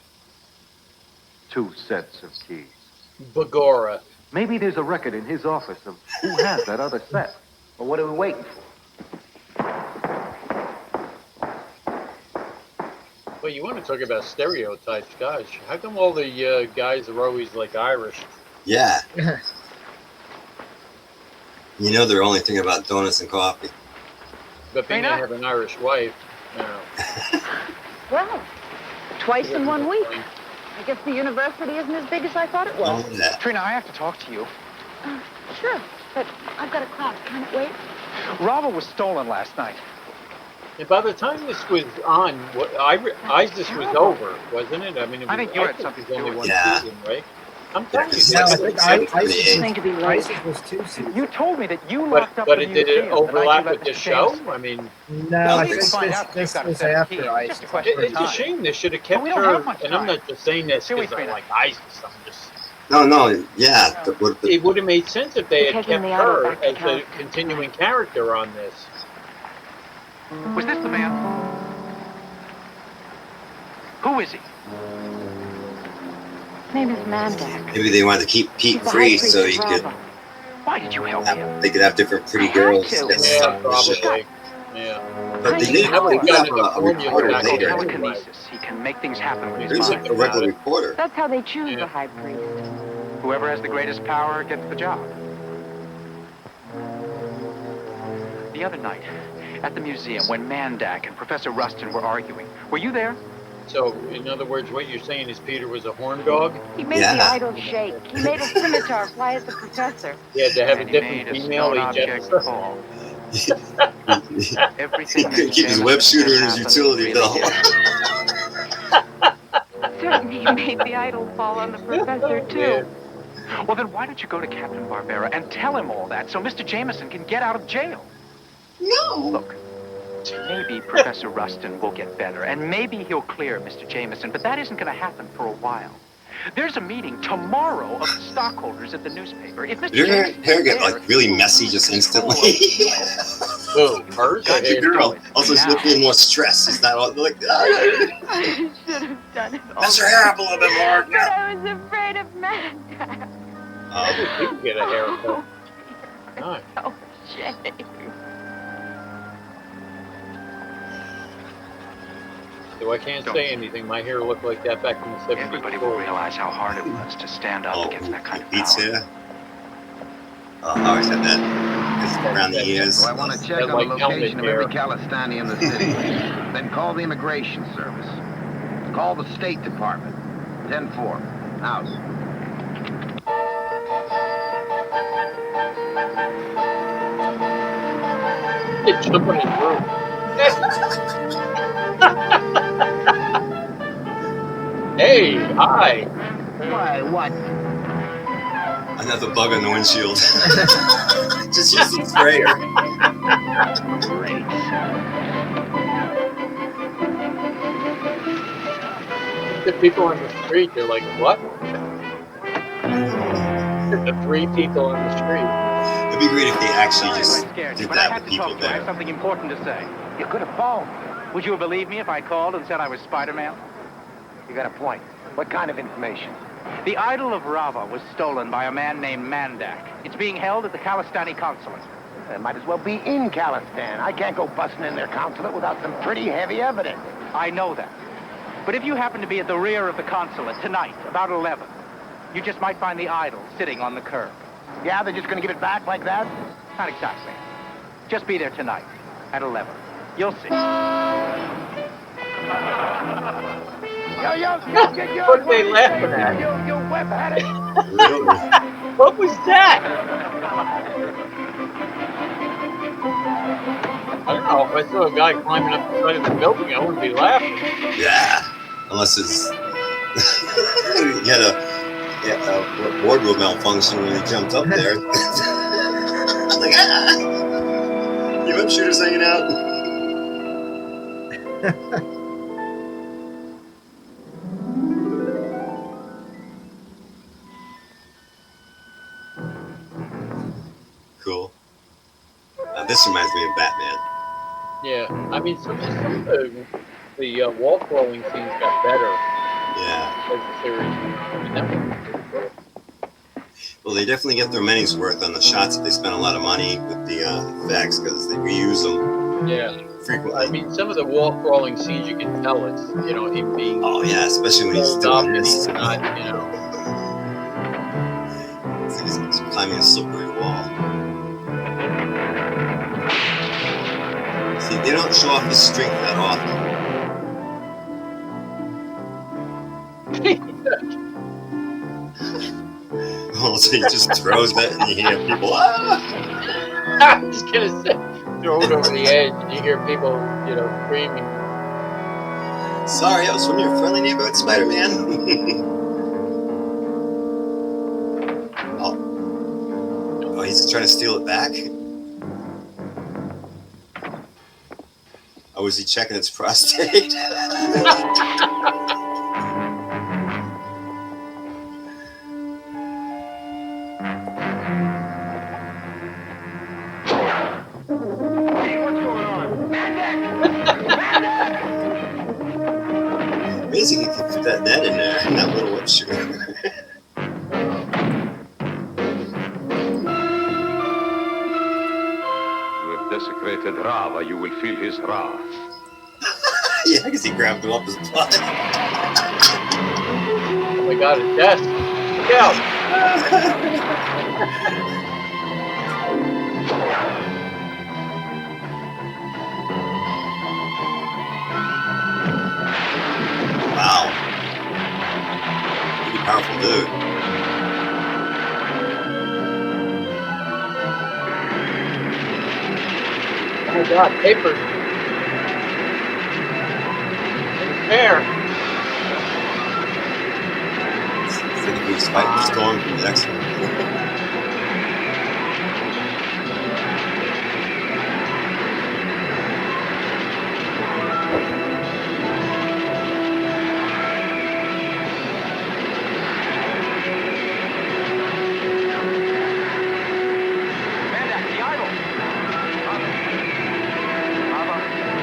2 sets of keys. Bagora. Maybe there's a record in his office of who has that other set. Well, what are we waiting for? Well, you want to talk about stereotypes, gosh. How come all the guys are always like Irish? Yeah. You know they're only thinking about donuts and coffee. But being they have an Irish wife, you know. Well, twice in 1 week. I guess the university isn't as big as I thought it was. Oh, yeah. Trina, I have to talk to you. Sure, but I've got a class. Can it wait? Rava was stolen last night. And by the time this was on, ISIS was over, wasn't it? I mean, it was, I think you had something to do only with one it. season, right? I'm telling you. No, I think ISIS ISIS was 2 seasons. You told me that you locked up But the it did it museum the night you overlap let with this Mr. show? Jameson. I mean, No, I we think can find out if this you've got a was set of after keys. It's ISIS. just a question of it's a time. shame they should have kept we don't her. have much And I'm time. not just saying this Do we, because I'm Trina? like ISIS. I'm just. No, yeah. It would have made sense if they had Taking kept the idol her back to as a California. continuing character on this. Was this the man? Who is he? His name is Mandak. Maybe they wanted to keep Pete He's the free high priest so of he could Rava. Why did you help him? they could have different pretty I had girls. to. That's Yeah, some bullshit. probably. Yeah. But they Tiny did. power. They do have Kind of a reporter formula later. back. Telekinesis. He can make things happen with his There's mind. a regular reporter. That's how they choose Yeah. the high priest. Whoever has the greatest power gets the job. The other night, at the museum, when Mandak and Professor Rustin were arguing, were you there? So, in other words, what you're saying is Peter was a horn dog? He made Yeah. the idol shake. He made a scimitar fly at the professor. He had to have And a he different made a female stone eject object her. fall. He Everything couldn't keep his web shooter in his utility belt. Certainly he made the idol fall on the professor, too. Well, then why don't you go to Captain Barbera and tell him all that so Mr. Jameson can get out of jail? No. Look, Maybe Professor Rustin will get better, and maybe he'll clear Mr. Jameson, but that isn't going to happen for a while. There's a meeting tomorrow of the stockholders at the newspaper. If Mr. Did your Jameson's hair get there, like really messy just instantly? Who? Hers? The girl. Also, she's looking more stressed. She's not all like, I should have done it all. mess her hair up a little bit more. But I was afraid of Manda. You can get a haircut. Nice. Oh, shame. So I can't say anything. My hair looked like that back in the 70s. Everybody will realize how hard it was to stand up against that kind of power. Beats here. I always had that. It's around the ears. So I want to check on the location of every Calistani in the city. Then call the Immigration Service. Call the State Department. 10-4. Out. It's somebody's room. Hey, hi. Why, what? Another bug on the windshield. Just use the sprayer. The people on the street, they're like, what? The 3 people on the street. It'd be great if they actually just did But I that had with to people talk to you. I have there. something important to say. You could have phoned. Would you have believed me if I called and said I was Spider-Man? You got a point. What kind of information? The idol of Rava was stolen by a man named Mandak. It's being held at the Calistani consulate. It might as well be in Calistan. I can't go busting in their consulate without some pretty heavy evidence. I know that. But if you happen to be at the rear of the consulate tonight, about 11, you just might find the idol sitting on the curb. Yeah, they're just going to give it back like that? Not exactly. Just be there tonight at 11. You'll see. What are they laughing at? You web-headed. What was that? I don't know. If I saw a guy climbing up the side of the building, I wouldn't be laughing. Yeah. Unless it's... he had a wardrobe malfunction when he jumped up there. Like, you web shooters hanging out? Cool. This reminds me of Batman. Yeah, I mean, some of the wall crawling scenes got better. Yeah. As the series. I mean, that was pretty cool. Well, they definitely get their money's worth on the shots. They spend a lot of money with the effects because they reuse them. Yeah. Frequently. I mean, some of the wall crawling scenes, you can tell it's, you know, him being. Oh yeah, especially when he's doing this. He's not, you know. He's climbing a slippery wall. See, they don't show off his strength that often. Oh, so he just throws that and you hear people, ah! I was gonna say, throw it over the edge and you hear people, you know, screaming. Sorry, I was from your friendly neighborhood Spider-Man. Oh, he's trying to steal it back? Oh, was he checking its prostate? Amazing you can fit that net in there, that little web shooter. You have desecrated Rava, you will feel his wrath. Yeah, because he grabbed him up his butt. Oh my god, a desk. Look out! Wow. Pretty powerful dude. Oh my god, paper. There. I think he's fighting the storm from the X-Men.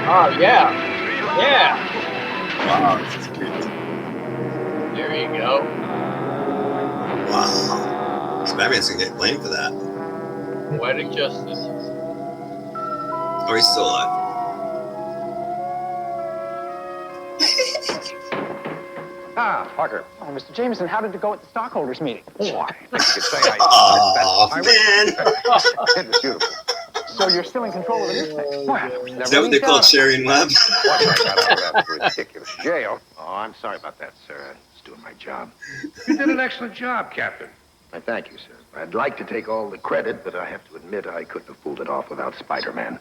Oh, yeah. Yeah. Wow, this is creepy. There you go. Wow. Spider-Man's gonna get blamed for that. Poetic justice. Or he's still alive. Ah, Parker. Oh, Mr. Jameson, how did it go at the stockholders meeting? Oh, I think you could say I... Oh, man. It was beautiful. So you're still in control of the newspaper? Well, Is that what they call sharing web? Once I got out of that ridiculous jail. Oh, I'm sorry about that, sir. I was doing my job. You did an excellent job, Captain. I thank you, sir. I'd like to take all the credit, but I have to admit I couldn't have pulled it off without Spider-Man.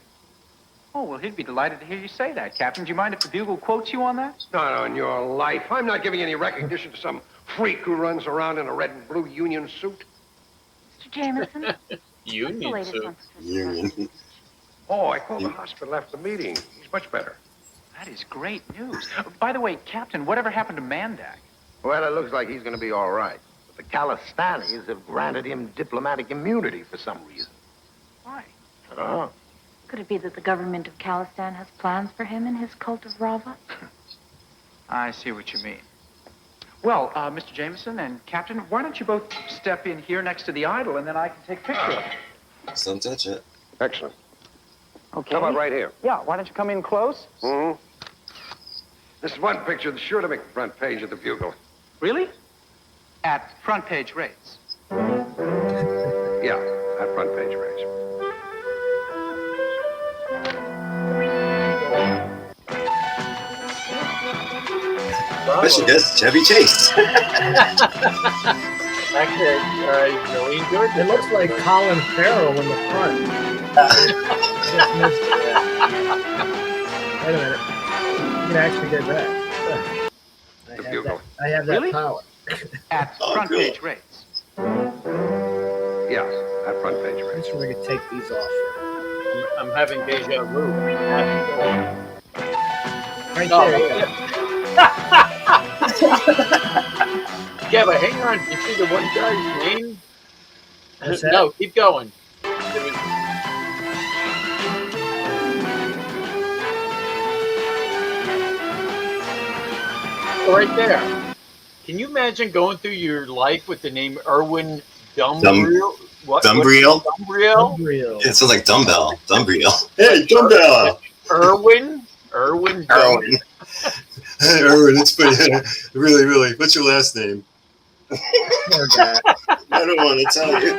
Oh, well, he'd be delighted to hear you say that, Captain. Do you mind if the Bugle quotes you on that? Not on your life. I'm not giving any recognition to some freak who runs around in a red and blue union suit. Mr. Jameson? Union suit. Union. Oh, I called the hospital after the meeting. He's much better. That is great news. By the way, Captain, whatever happened to Mandak? Well, it looks like he's going to be all right. But the Calistanis have granted him diplomatic immunity for some reason. Why? I don't know. Could it be that the government of Calistan has plans for him and his cult of Rava? I see what you mean. Well, Mr. Jameson and Captain, why don't you both step in here next to the idol, and then I can take a picture of it. Just don't touch it. Excellent. Okay. How about right here? Yeah, why don't you come in close? Mm-hmm. This is one picture that's sure to make the front page of the Bugle. Really? At front page rates. Yeah, at front page rates. Special guest, Chevy Chase. Actually, Jolene Jordan. It looks like Colin Farrell in the front. Just missed it. Wait a minute. You can actually get that. I have that Really? power. At front page rates. Yeah, at front page rates. Make sure we can take these off. I'm having deja vu. Right Oh, there. yeah. Yeah, but hang on. You see the one guy's name? What's that? No, keep going. Right there. Can you imagine going through your life with the name Erwin Dumbriel? Dumbriel? Dumbriel. Yeah, it sounds like dumbbell. Dumbriel. Hey, dumbbell. Erwin Erwin. Dumbriel. Hey, Erwin, it's pretty. Really, really. What's your last name? Poor guy. I don't want to tell you.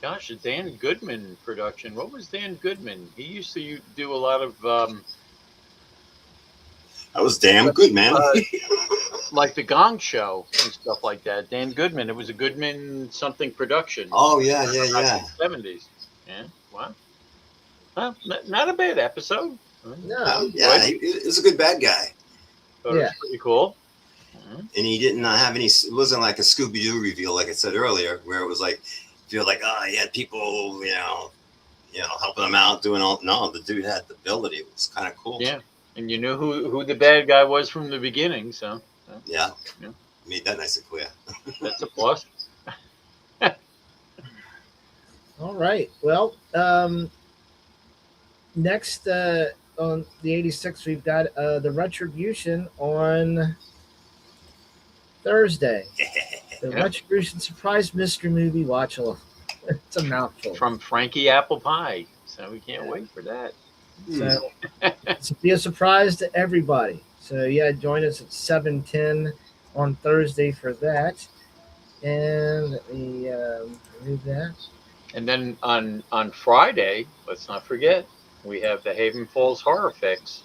Gosh, a Dan Goodman production. What was Dan Goodman? He used to do a lot of That was damn good, man. like the Gong Show and stuff like that. Dan Goodman. It was a Goodman something production. Oh, yeah. 70s. Yeah. Wow. Well, not a bad episode. No. Yeah, he was a good bad guy. Thought it was pretty cool. And he didn't have any, it wasn't like a Scooby-Doo reveal, like I said earlier, where it was like, feel like, oh, he had people, helping him out, doing all. No, the dude had the ability. It was kind of cool. Yeah. And you knew who the bad guy was from the beginning, so. Yeah. Made that nice and clear. That's a plus. All right. Well, next on the 86, we've got the Retribution on Thursday. The Retribution Surprise Mystery Movie Watch Along. It's a mouthful. From Frankie Apple Pie. So we can't wait for that. So it's be a surprise to everybody. So join us at 7:10 on Thursday for that. And let me remove that. And then on Friday, let's not forget, we have the Haven Falls Horror Fix.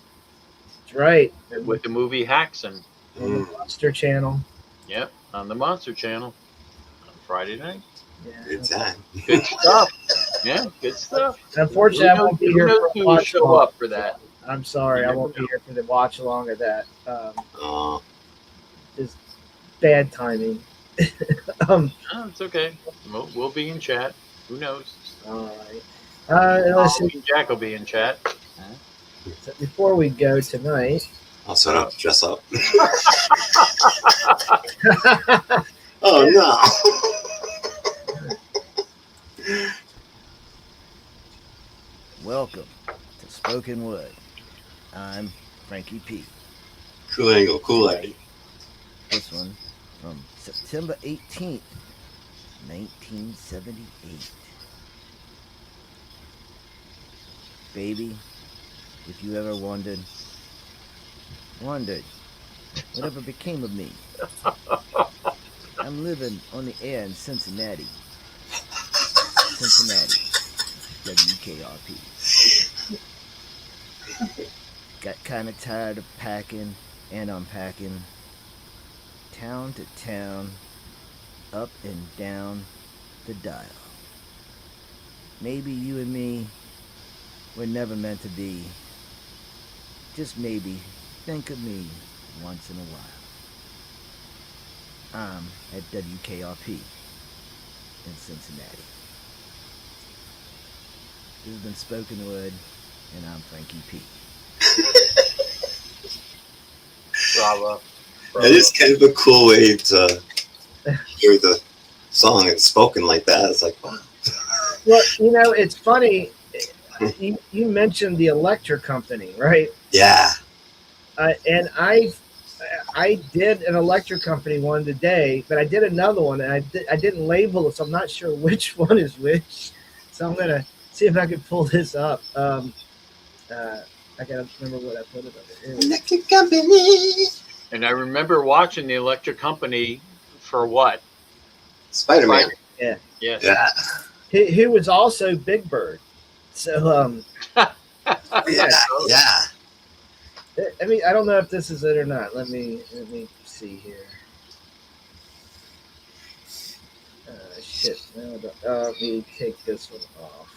That's right. With the movie Haxon. On the Monster Channel. Yep, on the Monster Channel on Friday night. Yeah. Good time. Good stuff. Yeah, good stuff. Unfortunately, I won't be here for who the watch show along. up for that. I'm sorry, I won't be here for the watch along of that. bad timing. No, it's okay. We'll be in chat. Who knows? All right. Let's see. Jack will be in chat. So before we go tonight, I'll set up, dress up. Oh no! Welcome to Spoken Word. I'm Frankie P. Cool angle, cool angle. This one from September 18th, 1978. Baby, if you ever wondered whatever became of me. I'm living on the air in Cincinnati, WKRP. Got kind of tired of packing and unpacking, town to town, up and down the dial. Maybe you and me were never meant to be. Just maybe think of me once in a while. I'm at WKRP in Cincinnati. This has been Spoken Word, and I'm Frankie P. Bravo. That is kind of a cool way to hear the song and spoken like that. It's like, wow. Well, you know, it's funny. You mentioned the Electric Company, right? Yeah. And I did an Electric Company one today, but I did another one, and I didn't label it, so I'm not sure which one is which. So I'm gonna see if I can pull this up. I gotta remember what I put it under. Electric Company. And I remember watching the Electric Company for what? Spider-Man. Yeah. Yes. Yeah. He was also Big Bird. So yeah. I mean, I don't know if this is it or not. Let me see here. Shit. No, let me take this one off.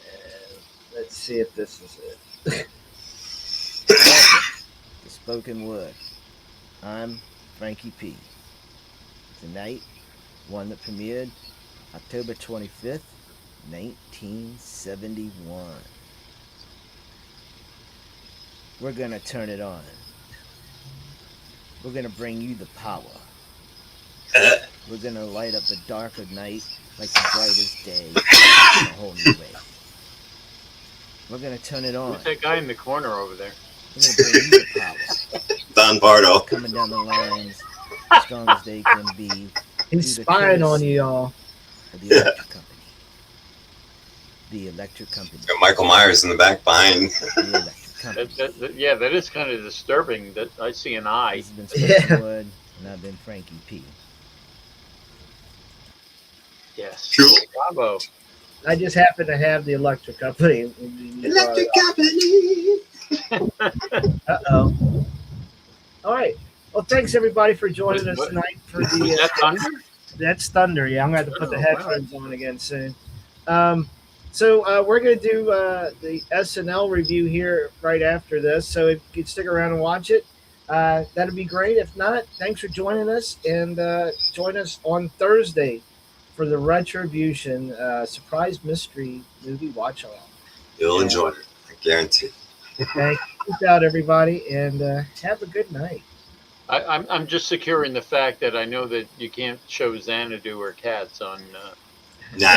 And let's see if this is it. The Spoken Word. I'm Frankie P. Tonight, one that premiered October 25th, 1971. We're gonna turn it on. We're gonna bring you the power. We're gonna light up the dark of night like the brightest day in a whole new way. We're gonna turn it on. Who's that guy in the corner over there? We're gonna bring you the power. Don Bardo. Coming down the lines, as strong as they can be. He's spying on you, y'all. The Electric Company. The Electric Company. Got Michael Myers in the back behind. The Electric Company. Yeah, that is kind of disturbing. That I see an eye. This has been Spoken Word, and I've been Frankie P. Yes. Cool. Bravo. I just happen to have the Electric Company. Electric Company. Uh-oh. All right. Well, thanks everybody for joining us tonight for the. Was that Thunder? That's Thunder. Yeah, I'm going to have to put the headphones on again soon. So we're going to do the SNL review here right after this. So if you could stick around and watch it, that'd be great. If not, thanks for joining us, and join us on Thursday for the Retribution surprise mystery movie watch along. You'll enjoy it, I guarantee. Thanks out, everybody, and have a good night. I'm just securing the fact that I know that you can't show Xanadu or cats on. Nah.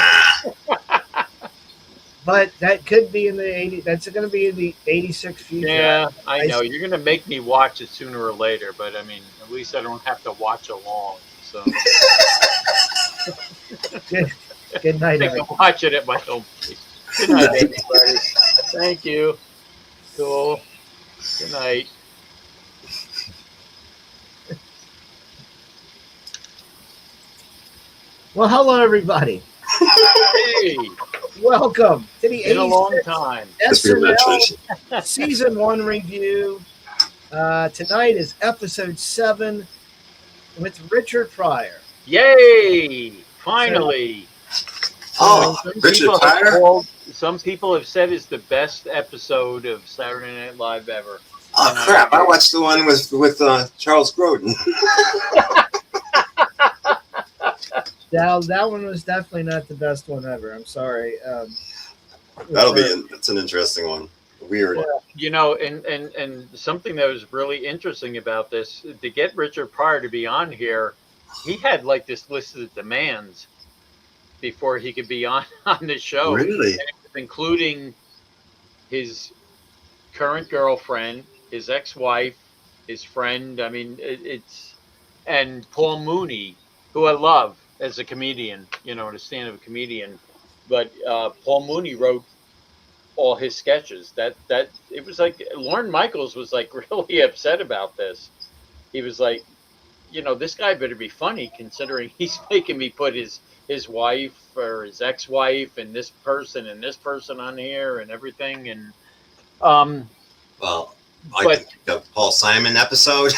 But that could be in the 80. That's going to be in the 86 future. Yeah, I know. You're going to make me watch it sooner or later, but I mean, at least I don't have to watch along. So. Good night. I can watch it at my own pace. Good night, everybody. Thank you. Cool. Good night. Well, hello, everybody. Hey. Welcome to the In a long time. SNL Season 1 review. Tonight is Episode 7 with Richard Pryor. Yay! Finally. Oh, Richard Pryor? Some people have said it's the best episode of Saturday Night Live ever. Oh crap! I watched the one with Charles Grodin. That one was definitely not the best one ever. I'm sorry. That's an interesting one. Weird. And something that was really interesting about this, to get Richard Pryor to be on here, he had like this list of demands before he could be on the show. Really? And it was including his current girlfriend, his ex-wife, his friend. I mean, and Paul Mooney, who I love as a comedian, and a stand-up comedian. But Paul Mooney wrote all his sketches. That it was like Lorne Michaels was like really upset about this. He was like, this guy better be funny considering he's making me put his wife or his ex-wife and this person on here and everything. And well, I can think of Paul Simon episode.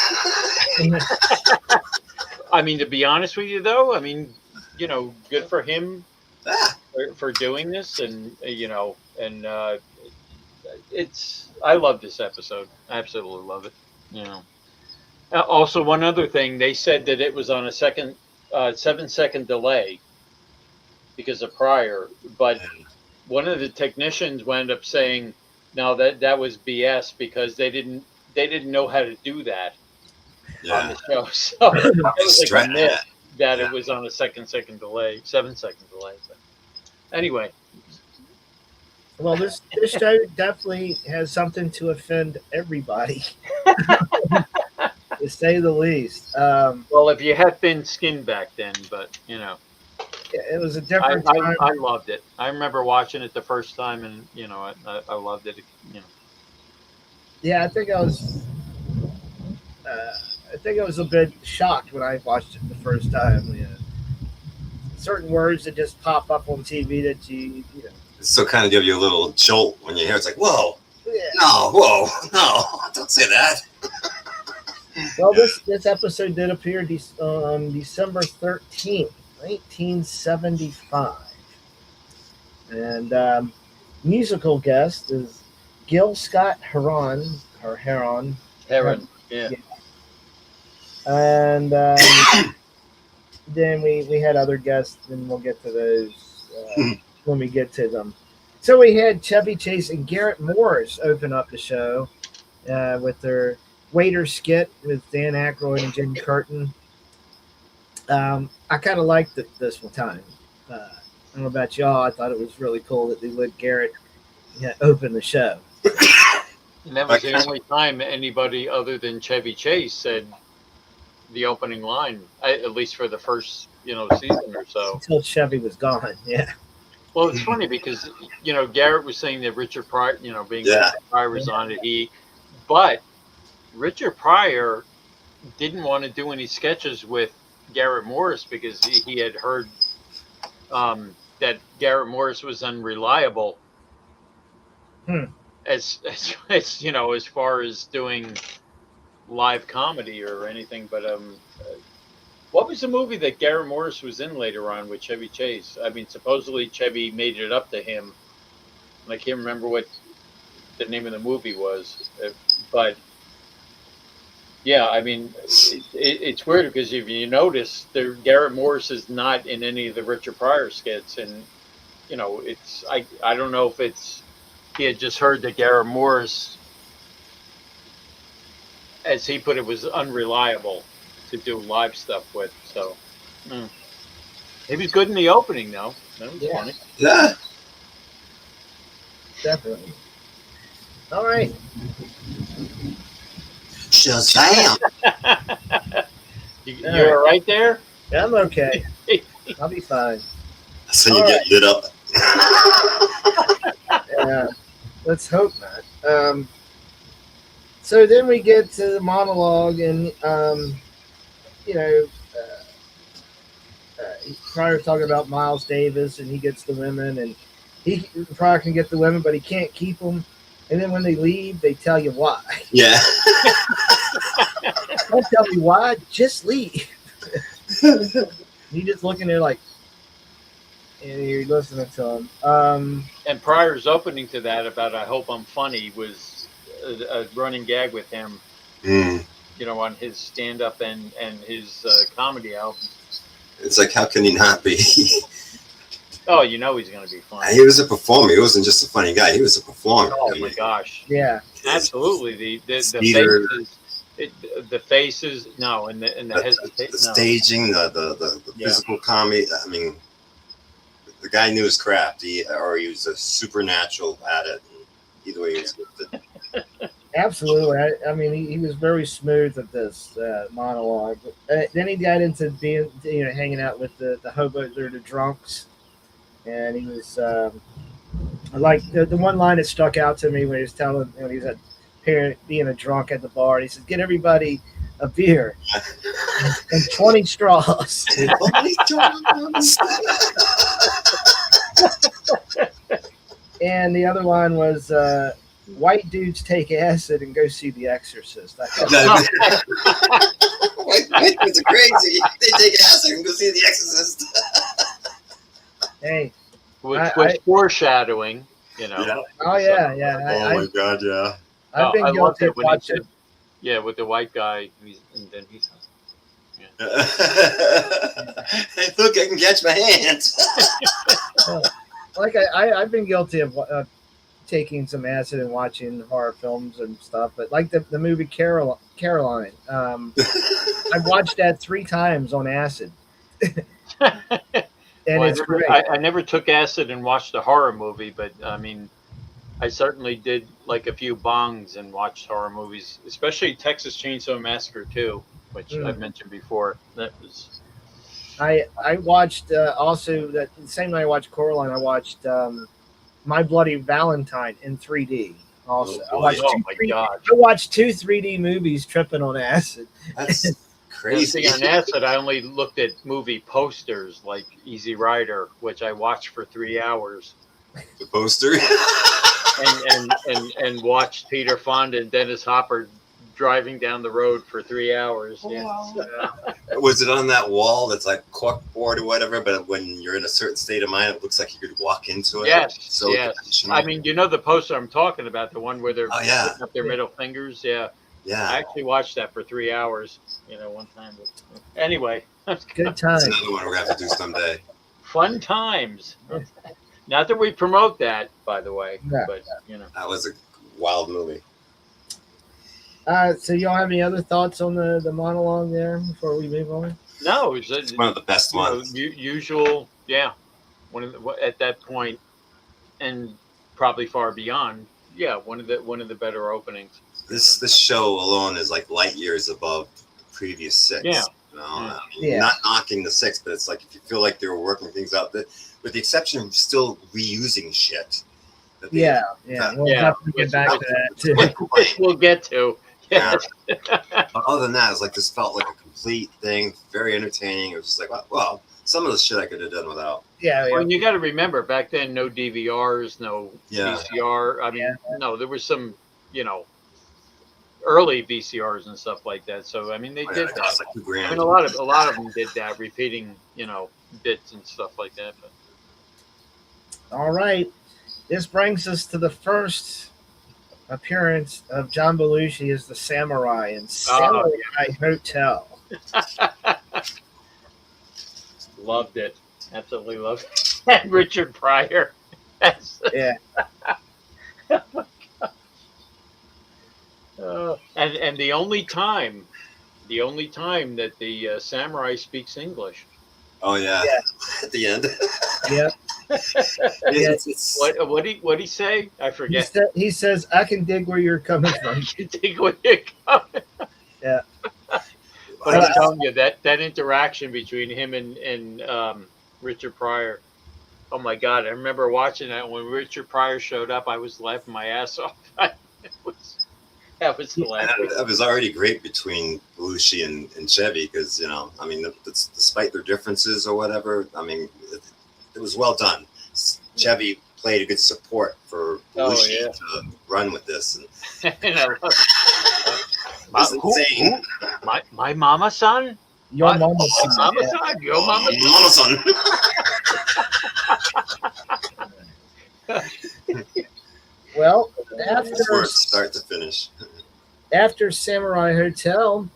I mean, to be honest with you, though, I mean, good for him for doing this, and I love this episode. I absolutely love it. Also, one other thing, they said that it was on a 7-second delay because of Pryor, but one of the technicians wound up saying, no, that was BS because they didn't know how to do that on the show. So that was like a myth that it was on a 7-second delay. But anyway. Well, this show definitely has something to offend everybody, to say the least. Well, if you had thin skin back then, but it was a different time. I loved it. I remember watching it the first time, and I loved it. Yeah, I think I was a bit shocked when I watched it the first time. Certain words that just pop up on TV that you know. So kind of give you a little jolt when you hear it's like, whoa, no, don't say that. Well, this episode did appear on December 13th, 1975. And musical guest is Gil Scott Heron. Yeah. And then we had other guests, and we'll get to those when we get to them. So we had Chevy Chase and Garrett Morris open up the show with their waiter skit with Dan Aykroyd and Jim Curtin. I kind of liked it this one time. I don't know about y'all. I thought it was really cool that they let Garrett open the show. And that was the only time anybody other than Chevy Chase said the opening line, at least for the first, season or so. Until Chevy was gone, yeah. Well, it's funny because, Garrett was saying that Richard Pryor, being Richard Pryor was on it. But Richard Pryor didn't want to do any sketches with Garrett Morris because he had heard that Garrett Morris was unreliable. As far as doing live comedy or anything. But what was the movie that Garrett Morris was in later on with Chevy Chase? I mean, supposedly Chevy made it up to him. I can't remember what the name of the movie was, but yeah, I mean, it's weird because if you notice, Garrett Morris is not in any of the Richard Pryor skits, and it's I don't know if he had just heard that Garrett Morris, as he put it, was unreliable to do live stuff with. So he was good in the opening, though. That was funny. Yeah, definitely. All right. Shazam! You're right there? Yeah, I'm okay. I'll be fine. So you get lit up. Yeah, let's hope not. So then we get to the monologue, and Pryor's talking about Miles Davis, and he gets the women, and Pryor can get the women, but he can't keep them. And then when they leave, they tell you why. Yeah. Don't tell me why, just leave. You just looking there like, and you're listening to him. And Pryor's opening to that about "I hope I'm funny" was a running gag with him. Mm. You know, on his stand-up and his comedy albums. It's like, how can he not be? Oh, you know he's going to be funny. He was a performer. He wasn't just a funny guy. He was a performer. Oh my gosh! Yeah, absolutely. The Theater, faces, the faces. No, and the hesitation. the staging, the physical comedy. I mean, the guy knew his craft. He was a supernatural at it. Either way, he was gifted. Absolutely. I mean, he was very smooth at this monologue. Then he got into being, hanging out with the hobos or the drunks, and he was like the one line that stuck out to me when he was telling when he was at being a drunk at the bar. He said, "Get everybody a beer and 20 straws." 20 straws. And the other line was. White dudes take acid and go see The Exorcist. White dudes are crazy. They take acid and go see The Exorcist. Hey, which was foreshadowing, you know. Yeah. Oh yeah. Oh my God, yeah. I've been guilty of watching. Yeah, with the white guy, and then he's. Yeah. Hey, look, I can catch my hands. Like I've been guilty of taking some acid and watching horror films and stuff, but like the movie Caroline, I watched that 3 times on acid, and it's great. I never took acid and watched a horror movie, but I mean, I certainly did like a few bongs and watched horror movies, especially Texas Chainsaw Massacre 2, which I've mentioned before. That was. I watched also that the same night I watched Coraline. I watched My Bloody Valentine in 3D. Also, I watched 2 3D movies tripping on acid. That's crazy. On acid, I only looked at movie posters like Easy Rider, which I watched for 3 hours. The poster. and watched Peter Fonda and Dennis Hopper driving down the road for 3 hours. Oh, yeah. wow. Was it on that wall that's like corkboard or whatever? But when you're in a certain state of mind, it looks like you could walk into it. Yes. So yes. I mean, you know the poster I'm talking about, the one where they're putting up their middle fingers. Yeah. Yeah. I actually watched that for 3 hours. You know, one time. Anyway. Good times. That's another one we're gonna have to do someday. Fun times. Not that we promote that, by the way, but you know. That was a wild movie. So y'all have any other thoughts on the monologue there before we move on? No, it's one of the best ones. Usual, yeah. At that point, and probably far beyond. Yeah, one of the better openings. This show alone is like light years above the previous 6. Yeah. You know? I mean, not knocking the 6, but it's like if you feel like they were working things out, that with the exception of still reusing shit. We'll definitely get back to that too. Which we'll get to. Yeah. But other than that, it's like this felt like a complete thing, very entertaining. It was just like, well, some of the shit I could have done without. Yeah. Well, you got to remember back then, no DVRs, no VCR. I mean, no, there was some, early VCRs and stuff like that. So I mean, they did that. Like $2,000. I mean, a lot of them did that, repeating, bits and stuff like that. But. All right, this brings us to the first appearance of John Belushi as the samurai in Samurai Hotel. Loved it. Absolutely loved it. And Richard Pryor. Yeah. And the only time that the samurai speaks English. Oh yeah. At the end. Yeah. What he say? I forget. He says, "I can dig where you're coming from." I can dig where you're coming. Yeah. But I'm telling you that interaction between him and Richard Pryor. Oh my God! I remember watching that when Richard Pryor showed up. I was laughing my ass off. That was hilarious. That was already great between Belushi and Chevy because I mean, despite their differences or whatever, I mean, it was well done. Chevy played a good support for Belushi to run with this, and I love it. My mama son. Your mama son. Mama son. Your mama son. Well, From start to finish. after Samurai Hotel,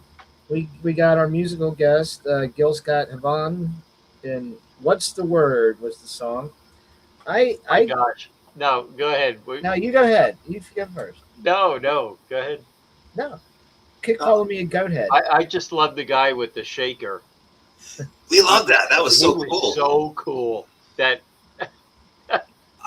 we got our musical guest, Gil Scott Heron, and What's the Word was the song. Gosh. No, go ahead. No, you go ahead. You go first. No, go ahead. No. Keep calling me a goat head. I just love the guy with the shaker. We love that. That was so cool. So cool. That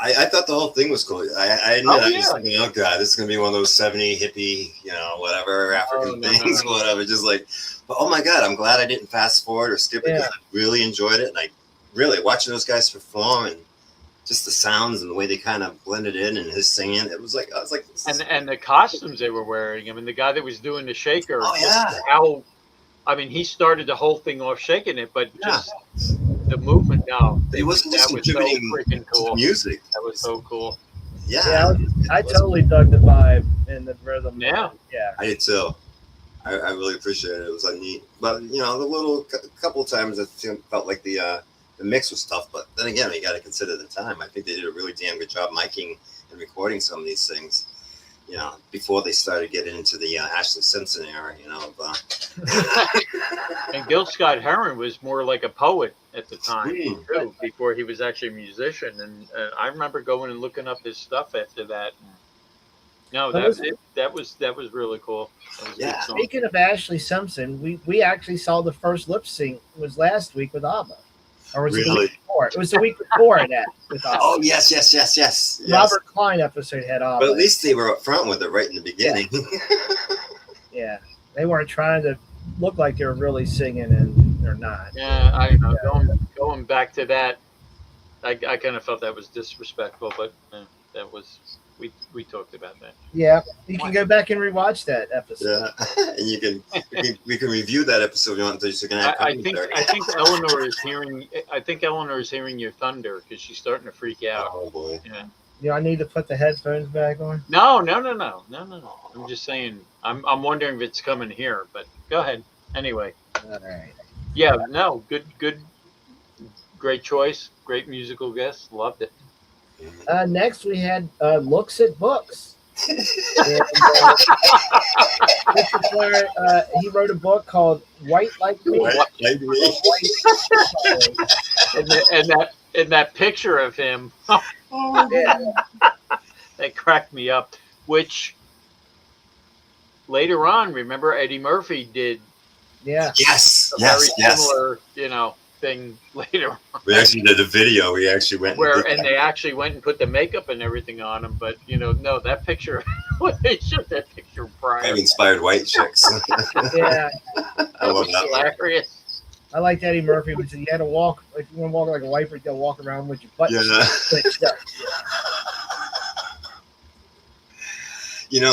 I thought the whole thing was cool. I admit, I was thinking, oh god, this is gonna be one of those 70 hippie, whatever African things, whatever. Just like, but oh my god, I'm glad I didn't fast forward or skip it because I really enjoyed it, and I really watching those guys perform and just the sounds and the way they kind of blended in and his singing. It was like I was like, and the costumes they were wearing. I mean, the guy that was doing the shaker. Oh yeah. How, I mean, he started the whole thing off shaking it, but just the movement. No, he wasn't just contributing so freaking cool. To the music. That was so cool. Yeah, I totally dug the vibe and the rhythm. Yeah. I did too. I really appreciate it. It was neat, but the couple times I felt like the mix was tough. But then again, you got to consider the time. I think they did a really damn good job miking and recording some of these things. Before they started getting into the Ashley Simpson era, And Gil Scott Heron was more like a poet at the time too, before he was actually a musician. And I remember going and looking up his stuff after that. No, that was really cool. Speaking of Ashley Simpson, we actually saw the first lip sync was last week with ABBA. Or was it the week before? It was the week before that with ABBA. Oh yes. Robert Klein episode had ABBA. But at least they were up front with it right in the beginning. Yeah. They weren't trying to look like they were really singing, and they're not. Yeah, I know. Going back to that, I kind of felt that was disrespectful, but that was we talked about that. Yeah, you can go back and rewatch that episode. Yeah, and we can review that episode if you want. So you can have I think Eleanor is hearing. I think Eleanor is hearing your thunder because she's starting to freak out. Oh boy. Yeah. I need to put the headphones back on. No. I'm just saying. I'm wondering if it's coming here, but go ahead. Anyway. All right. Yeah. No. Good. Great choice. Great musical guest. Loved it. Next, we had Looks at Books. And, this is where he wrote a book called White Like Me. White Like Me. and that picture of him, that cracked me up. Which later on, remember Eddie Murphy did. Yeah. Yes. Very similar, thing later on. We actually did a video. We actually went they actually went and put the makeup and everything on him. But no, that picture when they showed that picture prior, I've inspired white chicks. Yeah, I love that. Hilarious. I liked Eddie Murphy. Which you had to walk if you want to walk like a wiper. You got to walk around with your butt.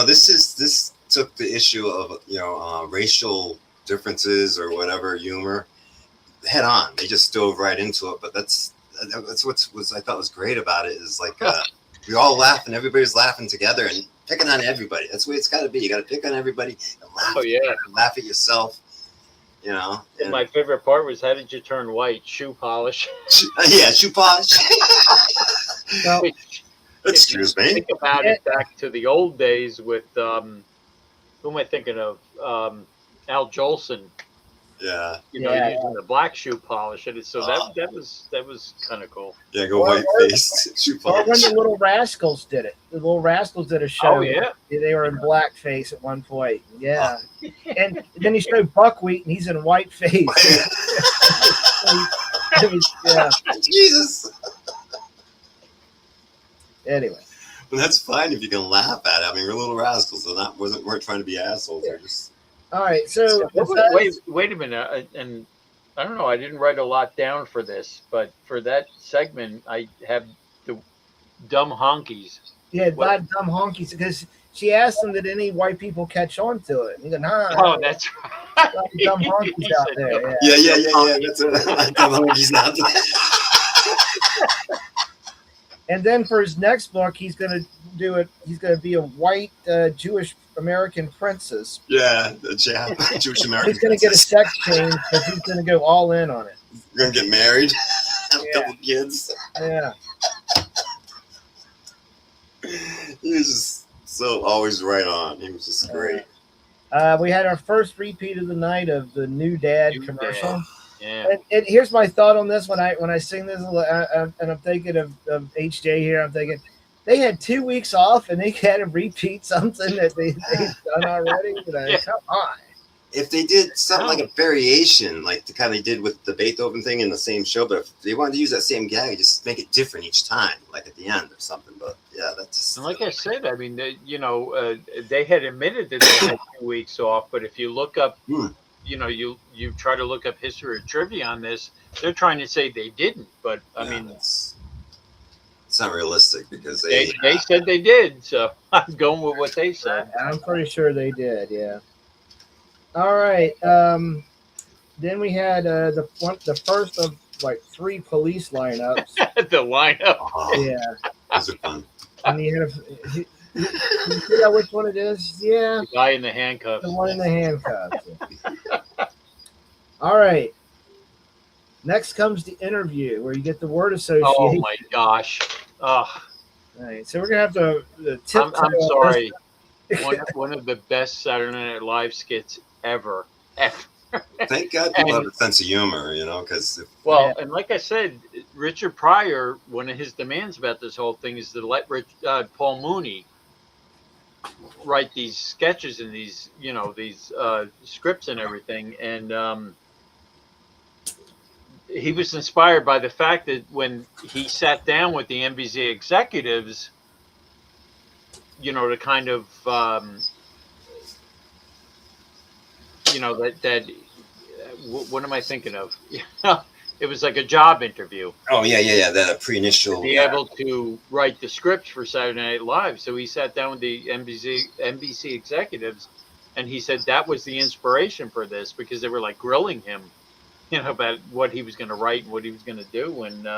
This took the issue of racial differences or whatever humor head on. They just dove right into it. But that's what I thought was great about it is like we all laugh and everybody's laughing together and picking on everybody. That's the way it's got to be. You got to pick on everybody and laugh. Oh yeah, and laugh at yourself. And my favorite part was how did you turn white? Shoe polish. Yeah, shoe polish. Excuse me. Think about it back to the old days with who am I thinking of? Al Jolson. Yeah. Using the black shoe polish, and so that was kind of cool. Yeah, go white face shoe polish. Or when the Little Rascals did it. The Little Rascals did a show. Oh yeah. They were in blackface at one point. Yeah. And then he showed Buckwheat, and he's in white face. Yeah. Jesus. Anyway. Well, that's fine if you can laugh at it. I mean, we're Little Rascals. They're weren't trying to be assholes. They're just. All right, so wait a minute, and I don't know. I didn't write a lot down for this, but for that segment, I have the dumb honkies. Yeah, dumb honkies, because she asked him, "Did any white people catch on to it?" And he goes, "Nah." Oh, that's right. Dumb honkies out there. Yeah. That's dumb honkies out there. And then for his next book, he's going to do it. He's going to be a white Jewish American princess. Yeah, Jewish American. He's going to get a sex change because he's going to go all in on it. You're going to get married, have a couple kids. Yeah. He was just so always right on. He was just great. We had our first repeat of the night of the New Dad commercial. Yeah. And here's my thought on this when I sing this, and I'm thinking of HJ here. I'm thinking they had 2 weeks off and they had to repeat something that they've done already. Come on. If they did something like a variation, like the kind they did with the Beethoven thing in the same show, but if they wanted to use that same gag, just make it different each time, like at the end or something. But yeah, that's just. And like I said, I mean, they had admitted that they had 2 weeks off, but if you look up, you try to look up history or trivia on this, they're trying to say they didn't. But I mean, it's not realistic because they said they did. So I'm going with what they said. I'm pretty sure they did. Yeah. All right. Then we had the first of like 3 police lineups. The lineup. Yeah. Those are fun. And you see which one it is? Yeah. The guy in the handcuffs. The one in the handcuffs. All right. Next comes the interview where you get the word association. Oh my gosh. All right. So we're gonna have to I'm sorry. One of the best Saturday Night Live skits ever. Thank God people have a sense of humor, because. And like I said, Richard Pryor, one of his demands about this whole thing is to let Paul Mooney write these sketches and these, these scripts and everything. And he was inspired by the fact that when he sat down with the NBC executives, to kind of, what am I thinking of? It was like a job interview. Oh, yeah. The pre-initial. Be able to write the scripts for Saturday Night Live. So he sat down with the NBC executives, and he said that was the inspiration for this because they were like grilling him, about what he was going to write and what he was going to do. And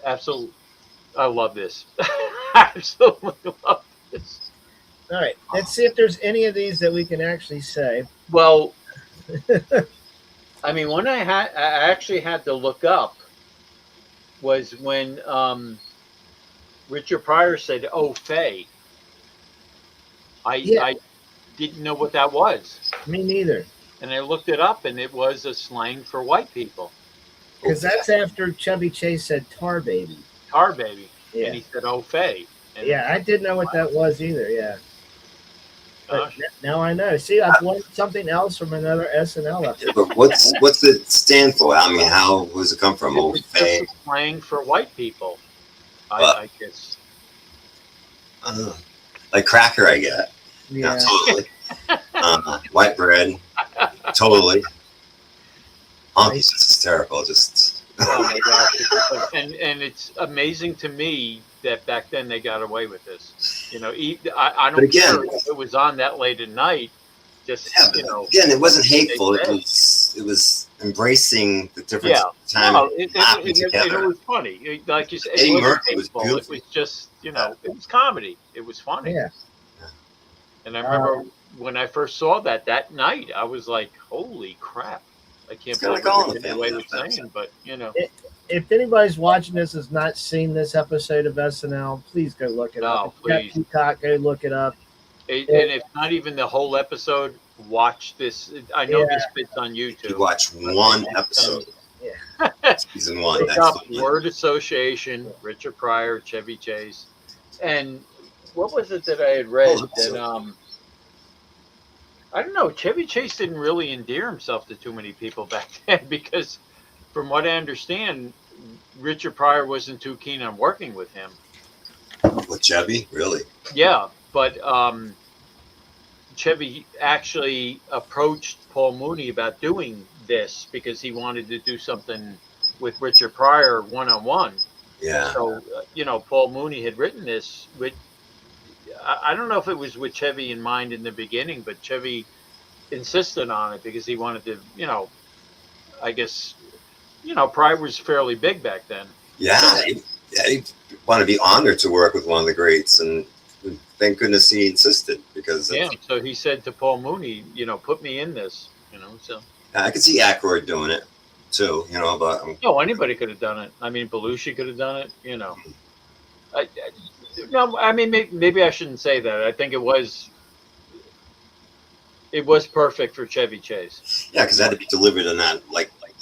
absolutely, I love this. Absolutely love this. All right, let's see if there's any of these that we can actually say. Well, I mean, one I actually had to look up was when Richard Pryor said, "Oh, Faye." I didn't know what that was. Me neither. And I looked it up, and it was a slang for white people. Because that's after Chevy Chase said "tar baby." Tar baby. Yeah. And he said, "Oh, Faye." And I didn't know what that was either. Yeah. But now I know. See, I've learned something else from another SNL episode. But what's it stand for? I mean, how does it come from? Old Faye. It's slang for white people. I guess. Like cracker, I get. Yeah. Totally. White bread. Totally. Monkey's just hysterical. Just. Oh my gosh! And it's amazing to me that back then they got away with this. I don't care if it was on that late at night. Just again, it wasn't hateful. It was embracing the difference of time. No, it was funny. Like you said, Eddie Murphy was beautiful. It was just it was comedy. It was funny. Yeah. And I remember when I first saw that night, I was like, "Holy crap! I can't believe it the way it's saying." But if anybody's watching this has not seen this episode of SNL, please go look it up. Please. Peacock, go look it up. And if not even the whole episode, watch this. I know this fits on YouTube. You watch one episode. Yeah. Season 1. Word association, Richard Pryor, Chevy Chase. And what was it that I had read that I don't know, Chevy Chase didn't really endear himself to too many people back then because from what I understand, Richard Pryor wasn't too keen on working with him. With Chevy? Really? Yeah, but Chevy actually approached Paul Mooney about doing this because he wanted to do something with Richard Pryor one-on-one. Yeah. So, Paul Mooney had written this with, I don't know if it was with Chevy in mind in the beginning, but Chevy insisted on it because he wanted to, I guess, Pryor was fairly big back then. Yeah, he wanted to be honored to work with one of the greats, and thank goodness he insisted because. So he said to Paul Mooney, put me in this, so. I could see Aykroyd doing it too, but. Anybody could have done it. I mean, Belushi could have done it, No, I mean maybe I shouldn't say that. I think it was perfect for Chevy Chase. Yeah, because it had to be delivered in that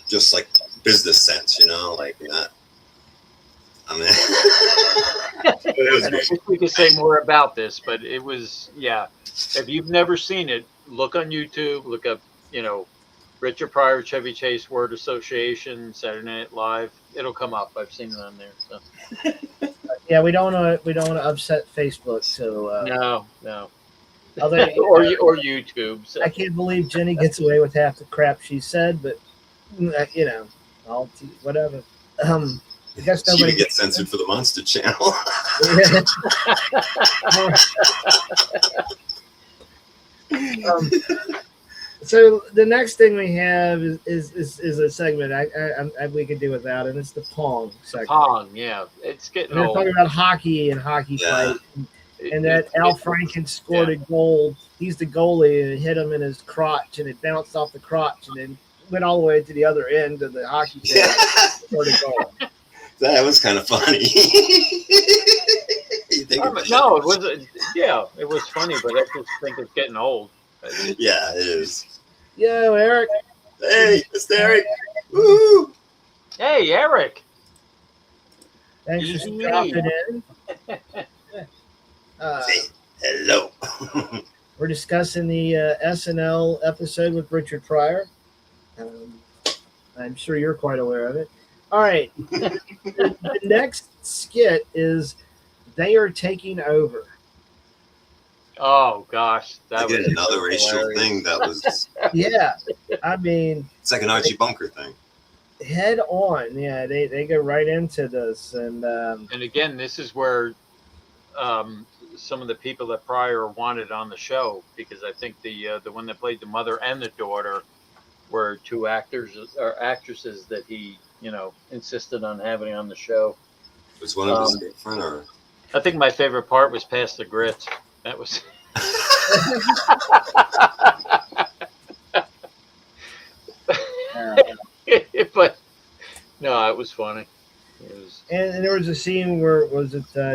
just like business sense, like that. I mean, it was And I great. wish we could say more about this, but it was If you've never seen it, look on YouTube. Look up Richard Pryor, Chevy Chase word association, Saturday Night Live. It'll come up. I've seen it on there. So. Yeah, we don't want to upset Facebook. So no. Although, or YouTube. So. I can't believe Jenny gets away with half the crap she said, but whatever. I guess She nobody would get censored for the Monster Channel. So the next thing we have is a segment I we could do without, and it's the Pong segment. Pong, yeah, it's getting and they're old. talking about hockey and hockey fight, and that Al Franken scored a goal. He's the goalie, and it hit him in his crotch, and it bounced off the crotch, and then went all the way to the other end of the hockey field. Scored a goal. That was kind of funny. No, it was it was funny, but I just think it's getting old. Yeah, it is. Yo, Eric. Hey, Mr. Eric. Woo! Hey, Eric. Thanks for dropping in. Hello. We're discussing the SNL episode with Richard Pryor. I'm sure you're quite aware of it. All right. The next skit is They Are Taking Over. Oh gosh, that was another racial thing that was. Yeah, I mean, it's like an Archie Bunker thing. Head on, yeah. They go right into this, and again, this is where some of the people that Pryor wanted on the show, because I think the one that played the mother and the daughter were two actors or actresses that he insisted on having on the show. Was one of his girlfriend, or I think my favorite part was Past the Grits. That was. But no, it was funny. And there was a scene where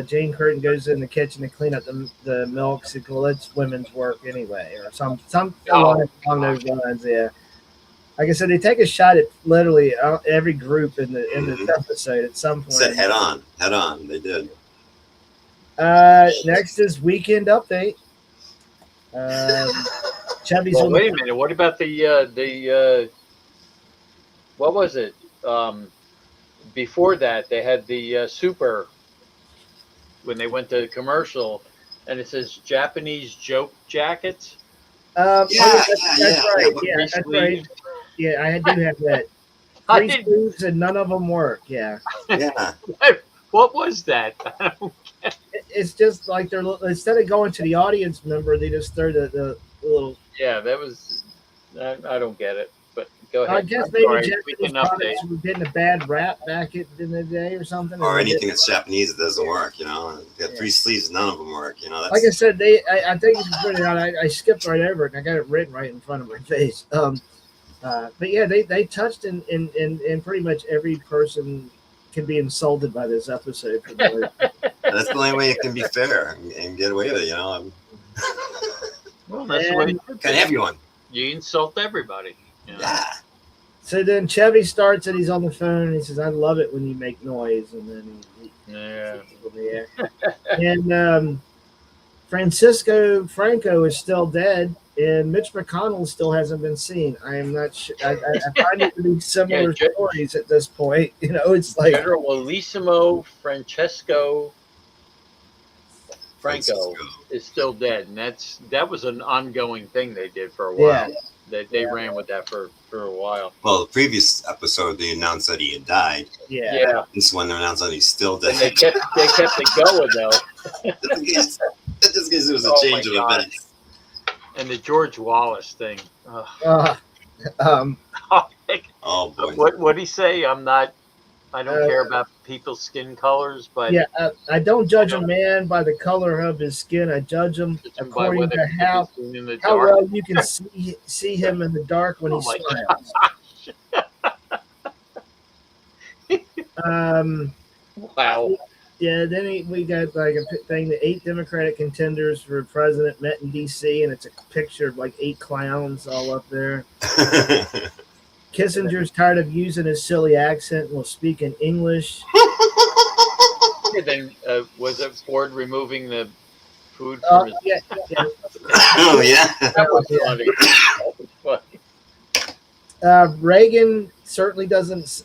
Jane Curtin goes in the kitchen to clean up the milk. She goes, well, that's women's work anyway, or some along those lines. Yeah. Like I said, they take a shot at literally every group in this episode at some point. Said head on. They did. Next is Weekend Update. Chevy's well, wait a minute. What about the what was it? Before that, they had the Super when they went to commercial, and it says Japanese joke jackets. That's right. Yeah, that's right. Yeah, I do have that. Three sleeves and none of them work. Yeah. Yeah. What was that? It's just like they're instead of going to the audience member, they just throw the little. Yeah, that was. I don't get it, but go ahead. I guess maybe Japanese products were getting a bad rap back in the day or something. Or anything that's Japanese that doesn't work, They got three sleeves, none of them work, That's... Like I said, I think it's pretty out. I skipped right over it, and I got it written right in front of my face. But yeah, they touched in pretty much every person can be insulted by this episode. That's the only way it can be fair and get away with it, Well, that's the way can everyone. You insult everybody. Yeah. So then Chevy starts and he's on the phone and he says, "I love it when you make noise," and then and Franco is still dead, and Mitch McConnell still hasn't been seen. I am not sure. I find it to be similar stories at this point. It's like General Elissimo Francesco Franco is still dead, and that was an ongoing thing they did for a while. Yeah. They ran with that for a while. Well, the previous episode they announced that he had died. Yeah. This one they announced that he's still dead. And they kept it going though. Just because it was a change of events. And the George Wallace thing. Oh boy. What did he say? I don't care about people's skin colors, but I don't judge a man by the color of his skin. I judge him according to how well you can see him in the dark when he smiles. Wow. Yeah, then we got like a thing. The 8 Democratic contenders for president met in D.C., and it's a picture of like 8 clowns all up there. Kissinger's tired of using his silly accent and will speak in English. And then was it Ford removing the food from his? Yeah. Oh yeah. That was funny. That was funny. Reagan certainly doesn't.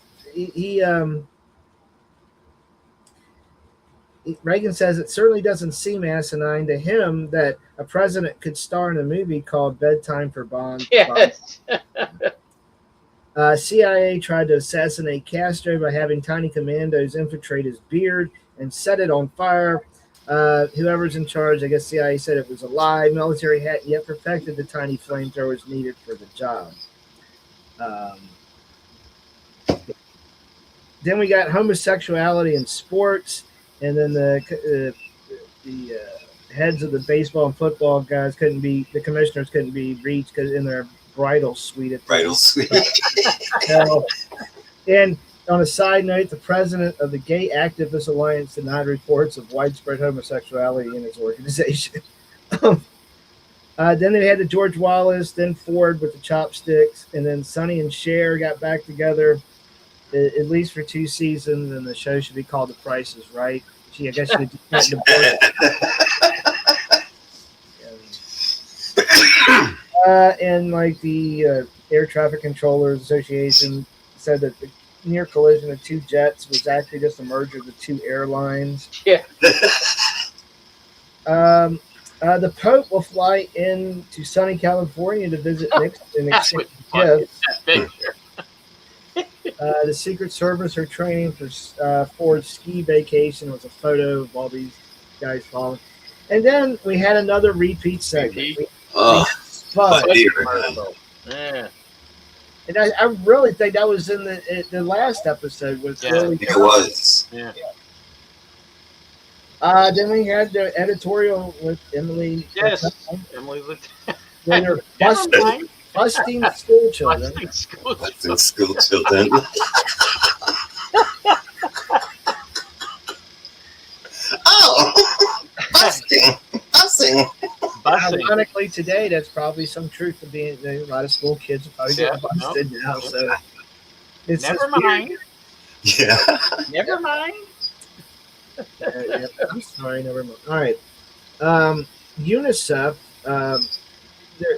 Reagan says it certainly doesn't seem asinine to him that a president could star in a movie called Bedtime for Bond. Yes. CIA tried to assassinate Castro by having tiny commandos infiltrate his beard and set it on fire. Whoever's in charge, I guess CIA said it was a lie. Military hadn't yet perfected the tiny flamethrowers needed for the job. Then we got homosexuality in sports, and then the heads of the baseball and football guys the commissioners couldn't be reached because in their bridal suite. Bridal suite. And on a side note, the president of the Gay Activist Alliance denied reports of widespread homosexuality in his organization. Then they had the George Wallace, then Ford with the chopsticks, and then Sonny and Cher got back together, at least for 2 seasons, and the show should be called The Price is Right. I guess she just got divorced. And like the Air Traffic Controllers Association said that the near collision of 2 jets was actually just a merger of the 2 airlines. Yeah. The Pope will fly into sunny California to visit Nixon and exchange gifts. The Secret Service are training for Ford's ski vacation. It was a photo of all these guys following. And then we had another repeat segment. Yeah. And I really think that was in the last episode. Really it was. Yeah. Then we had the editorial with Emily. Yes, Emily. When they're busting school children. Busting school children. Busting. Ironically, today that's probably some truth to being a lot of school kids are probably getting busted now. So it's never mind. Yeah. Never mind. I'm sorry, never mind. All right. UNICEF.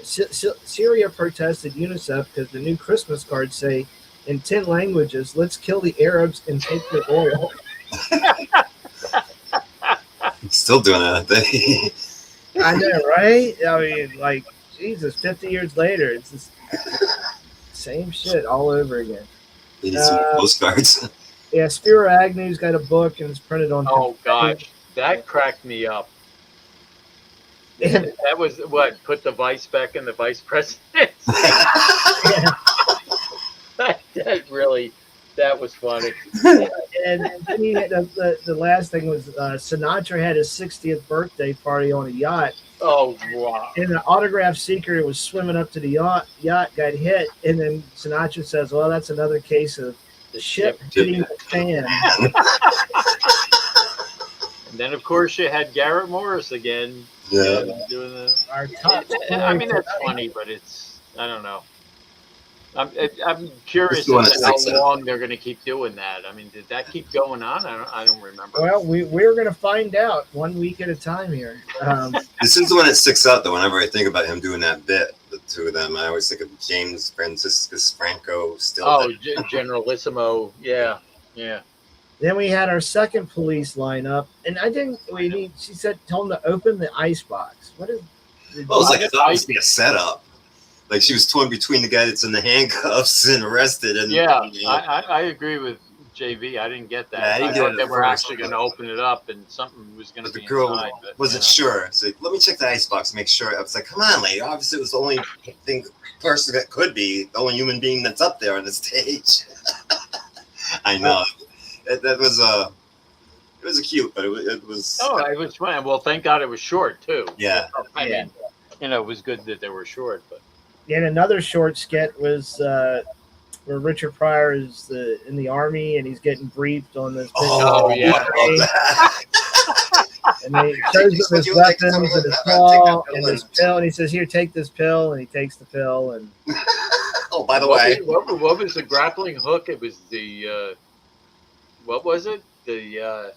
Syria protested UNICEF because the new Christmas cards say in 10 languages, "Let's kill the Arabs and take their oil." Still doing that, aren't they? I know, right? I mean, like, Jesus, 50 years later, it's the same shit all over again. They need some postcards. Yeah, Spiro Agnew's got a book and it's printed on. Oh gosh, that cracked me up. That was what put the vice back in the vice president. That was funny. And then he had the last thing was Sinatra had his 60th birthday party on a yacht. Oh wow! And an autograph seeker was swimming up to the yacht got hit, and then Sinatra says, "Well, that's another case of the ship hitting the fan." And then, of course, you had Garrett Morris again. Yeah. Doing our top. I mean, that's funny, but I don't know. I'm curious as to how long they're going to keep doing that. I mean, did that keep going on? I don't remember. Well, we're going to find out 1 week at a time here. This is the one that sticks out, though. Whenever I think about him doing that bit, the 2 of them, I always think of James Franciscus Franco. Generalissimo. Yeah. Then we had our second police lineup, and I think she said, told him to open the icebox. What is? Well, it was like I thought it was be a setup. Like she was torn between the guy that's in the handcuffs and arrested. And I agree with JV. I didn't get that. Yeah, I thought they were actually going to open it up and something was going to be girl inside. Wasn't sure. So let me check the icebox, make sure. I was like, come on, lady. Obviously, it was the only person that could be the only human being that's up there on the stage. I know. That was it was cute, but it was. Oh, it was fun. Well, thank God it was short too. Yeah. I mean, it was good that they were short, but. And another short skit was where Richard Pryor is in the army and he's getting briefed on this. Oh, yeah. I love that. And they shows him his weapons and his claw and his pill, and he says, "Here, take this pill," and he takes the pill. And oh, by the way, what was the grappling hook? It was the what was it? The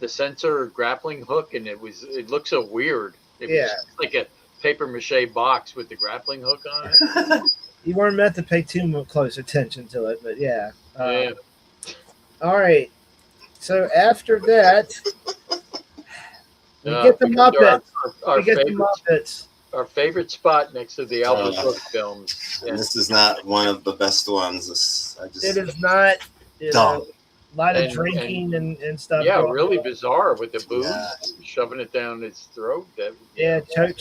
sensor grappling hook, and it looked so weird. It was like a paper mache box with the grappling hook on it. You weren't meant to pay too much close attention to it, but yeah. Yeah. All right. So after that, we get the Muppets. We get the Muppets. Our favorite spot next to the Albert Brooks films. And this is not one of the best ones. It is not. Dumb. A lot of drinking and stuff. Yeah, really bizarre with the booze, shoving it down his throat. Choke.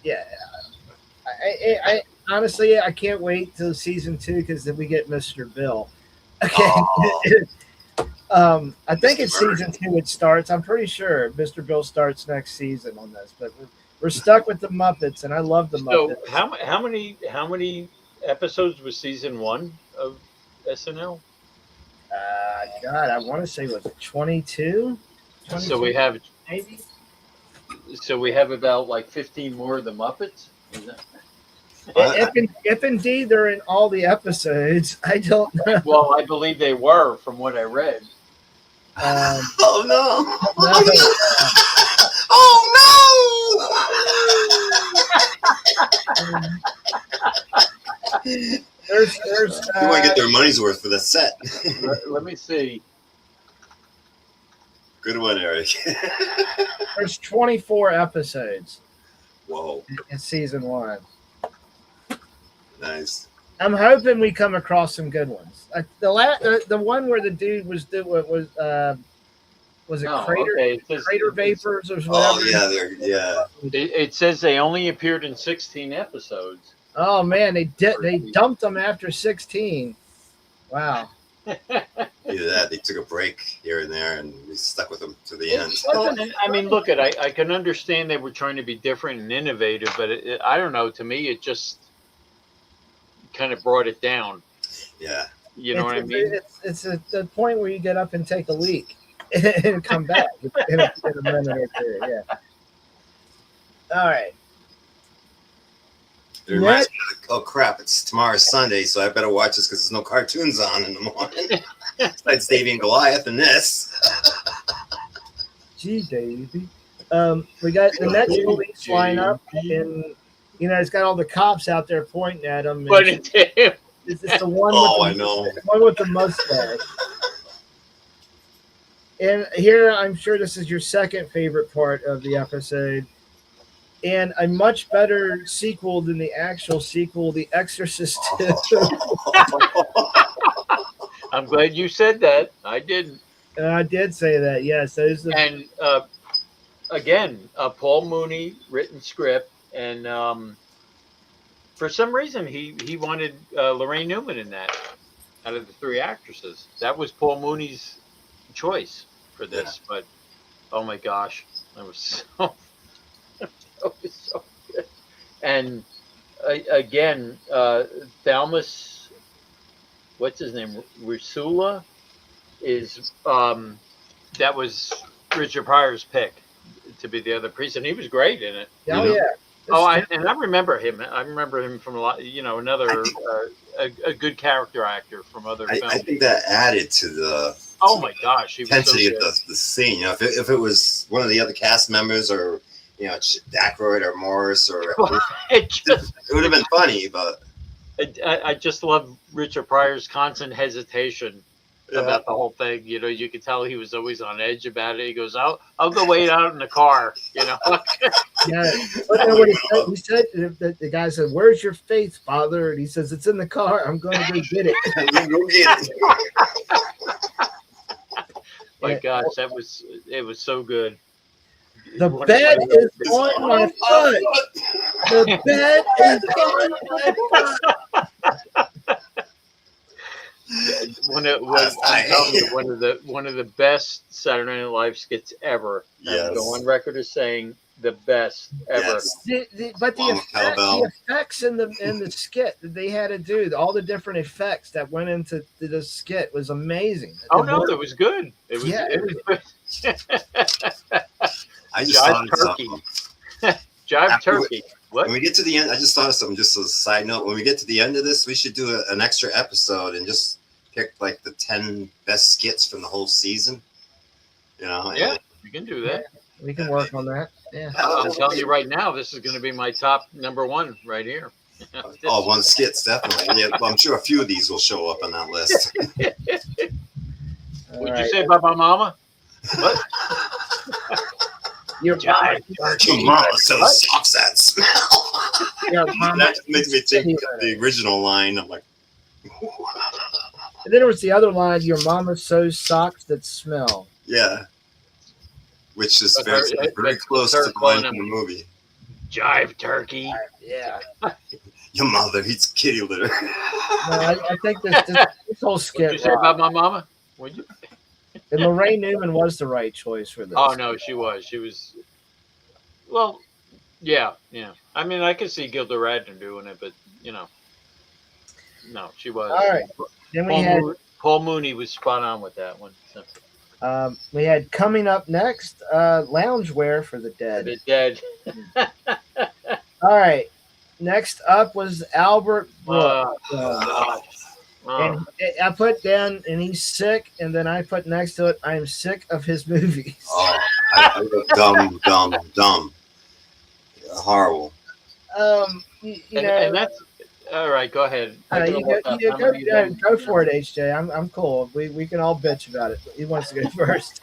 Yeah. I honestly, I can't wait till season 2 because then we get Mr. Bill. Okay. I think it's season 2 it starts. I'm pretty sure Mr. Bill starts next season on this, but we're stuck with the Muppets, and I love the Muppets. So how many episodes was season 1 of SNL? God, I want to say was it 22? So we have maybe. So we have about like 15 more of the Muppets. If indeed they're in all the episodes, I don't know. Well, I believe they were, from what I read. Oh no! There's you want to get their money's worth for the set. Let me see. Good one, Eric. There's 24 episodes. Whoa! In season 1. Nice. I'm hoping we come across some good ones. The one where the dude was it Crater Vapors or whatever? Oh yeah, It says they only appeared in 16 episodes. Oh man, they dumped them after 16. Wow. Either that, they took a break here and there, and we stuck with them to the end. Well, I mean, look I can understand they were trying to be different and innovative, but I don't know. To me, it just kind of brought it down. Yeah. You know what I mean? It's the point where you get up and take a leak and come back in a minute or two. Yeah. All right. It reminds me of oh crap, it's tomorrow's Sunday, so I better watch this because there's no cartoons on in the morning. Besides Davey and Goliath and this. Gee, Davey. We got the next police lineup, and it's got all the cops out there pointing at him. Pointing to him. It's the one. The one with the mustache. And here, I'm sure this is your second favorite part of the episode. And a much better sequel than the actual sequel, The Exorcist 2. I'm glad you said that. I didn't. I did say that, yes. And again, Paul Mooney written script, and for some reason he wanted Lorraine Newman in that. Out of the 3 actresses, that was Paul Mooney's choice for this. Yeah. But oh my gosh, that was so. So good. And again, Thalmus, what's his name? Rusula is that was Richard Pryor's pick to be the other priest, and he was great in it. Oh yeah. I remember him. I remember him from a lot. Another a good character actor from other films. I think that added to the. Oh my gosh, intensity of the scene. If it was one of the other cast members or. Aykroyd or Morris or it would have been funny, but I just love Richard Pryor's constant hesitation about the whole thing. You could tell he was always on edge about it. He goes, "I'll go wait out in the car." Yeah, but what he said, the guy said, "Where's your faith, Father?" And he says, "It's in the car. I'm going to go get it." I'm going to go get it. My gosh, it was so good. The bed is on my foot. The bed is on my foot. One of the best Saturday Night Live skits ever. Yes. I go on record as saying the best ever. Yes. But Along with Cowbell. the effects in the skit that they had to do, all the different effects that went into the skit was amazing. Oh no, it was good. It was. Yeah, It was I just Jive thought of turkey. something. Jive turkey. What? When we get to the end, I just thought of something. Just as a side note, when we get to the end of this, we should do an extra episode and just pick like the 10 best skits from the whole season. You know? Yeah, you can do that. We can work on that. Yeah. I'm telling you right now, this is going to be my top number one right here. Oh, one skits definitely. Yeah, well, I'm sure a few of these will show up on that list. What'd you say about my mama? What? Your mama so sucks that smell. That makes me think of the original line. I'm like, and then there was the other line: "Your mama sews socks that smell." Yeah, which is But very close to the line from the movie. Jive turkey. Yeah. Your mother eats kitty litter. No, I think this whole skit. What'd you say about my mama? Would you? And Lorraine Newman was the right choice for this. Oh no, she was. She was. Well, yeah. I mean, I could see Gilda Radner doing it, but no, she was. All right. Then we had Paul Mooney was spot on with that one. So. We had coming up next, loungewear for the dead. The dead. All right. Next up was Albert Brooks. And I put down, and he's sick, and then I put next to it, I am sick of his movies. Oh, I wrote dumb. Horrible. And that's all right. Go ahead. Go for it, HJ. I'm cool. We can all bitch about it. He wants to go first.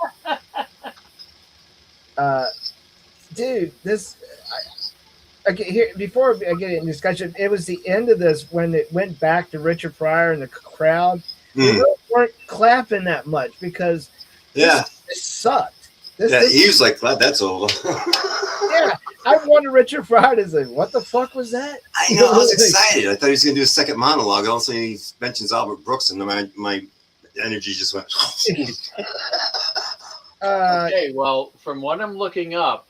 Dude, this. Okay, here before I get in discussion, it was the end of this when it went back to Richard Pryor and the crowd. They really weren't clapping that much because this sucked. He was like, glad that's over. Yeah, I wanted Richard Pryor to say, "What the fuck was that?" I know, I was excited. I thought he was going to do a second monologue. Also, he mentions Albert Brooks, and my energy just went. Okay, well, from what I'm looking up,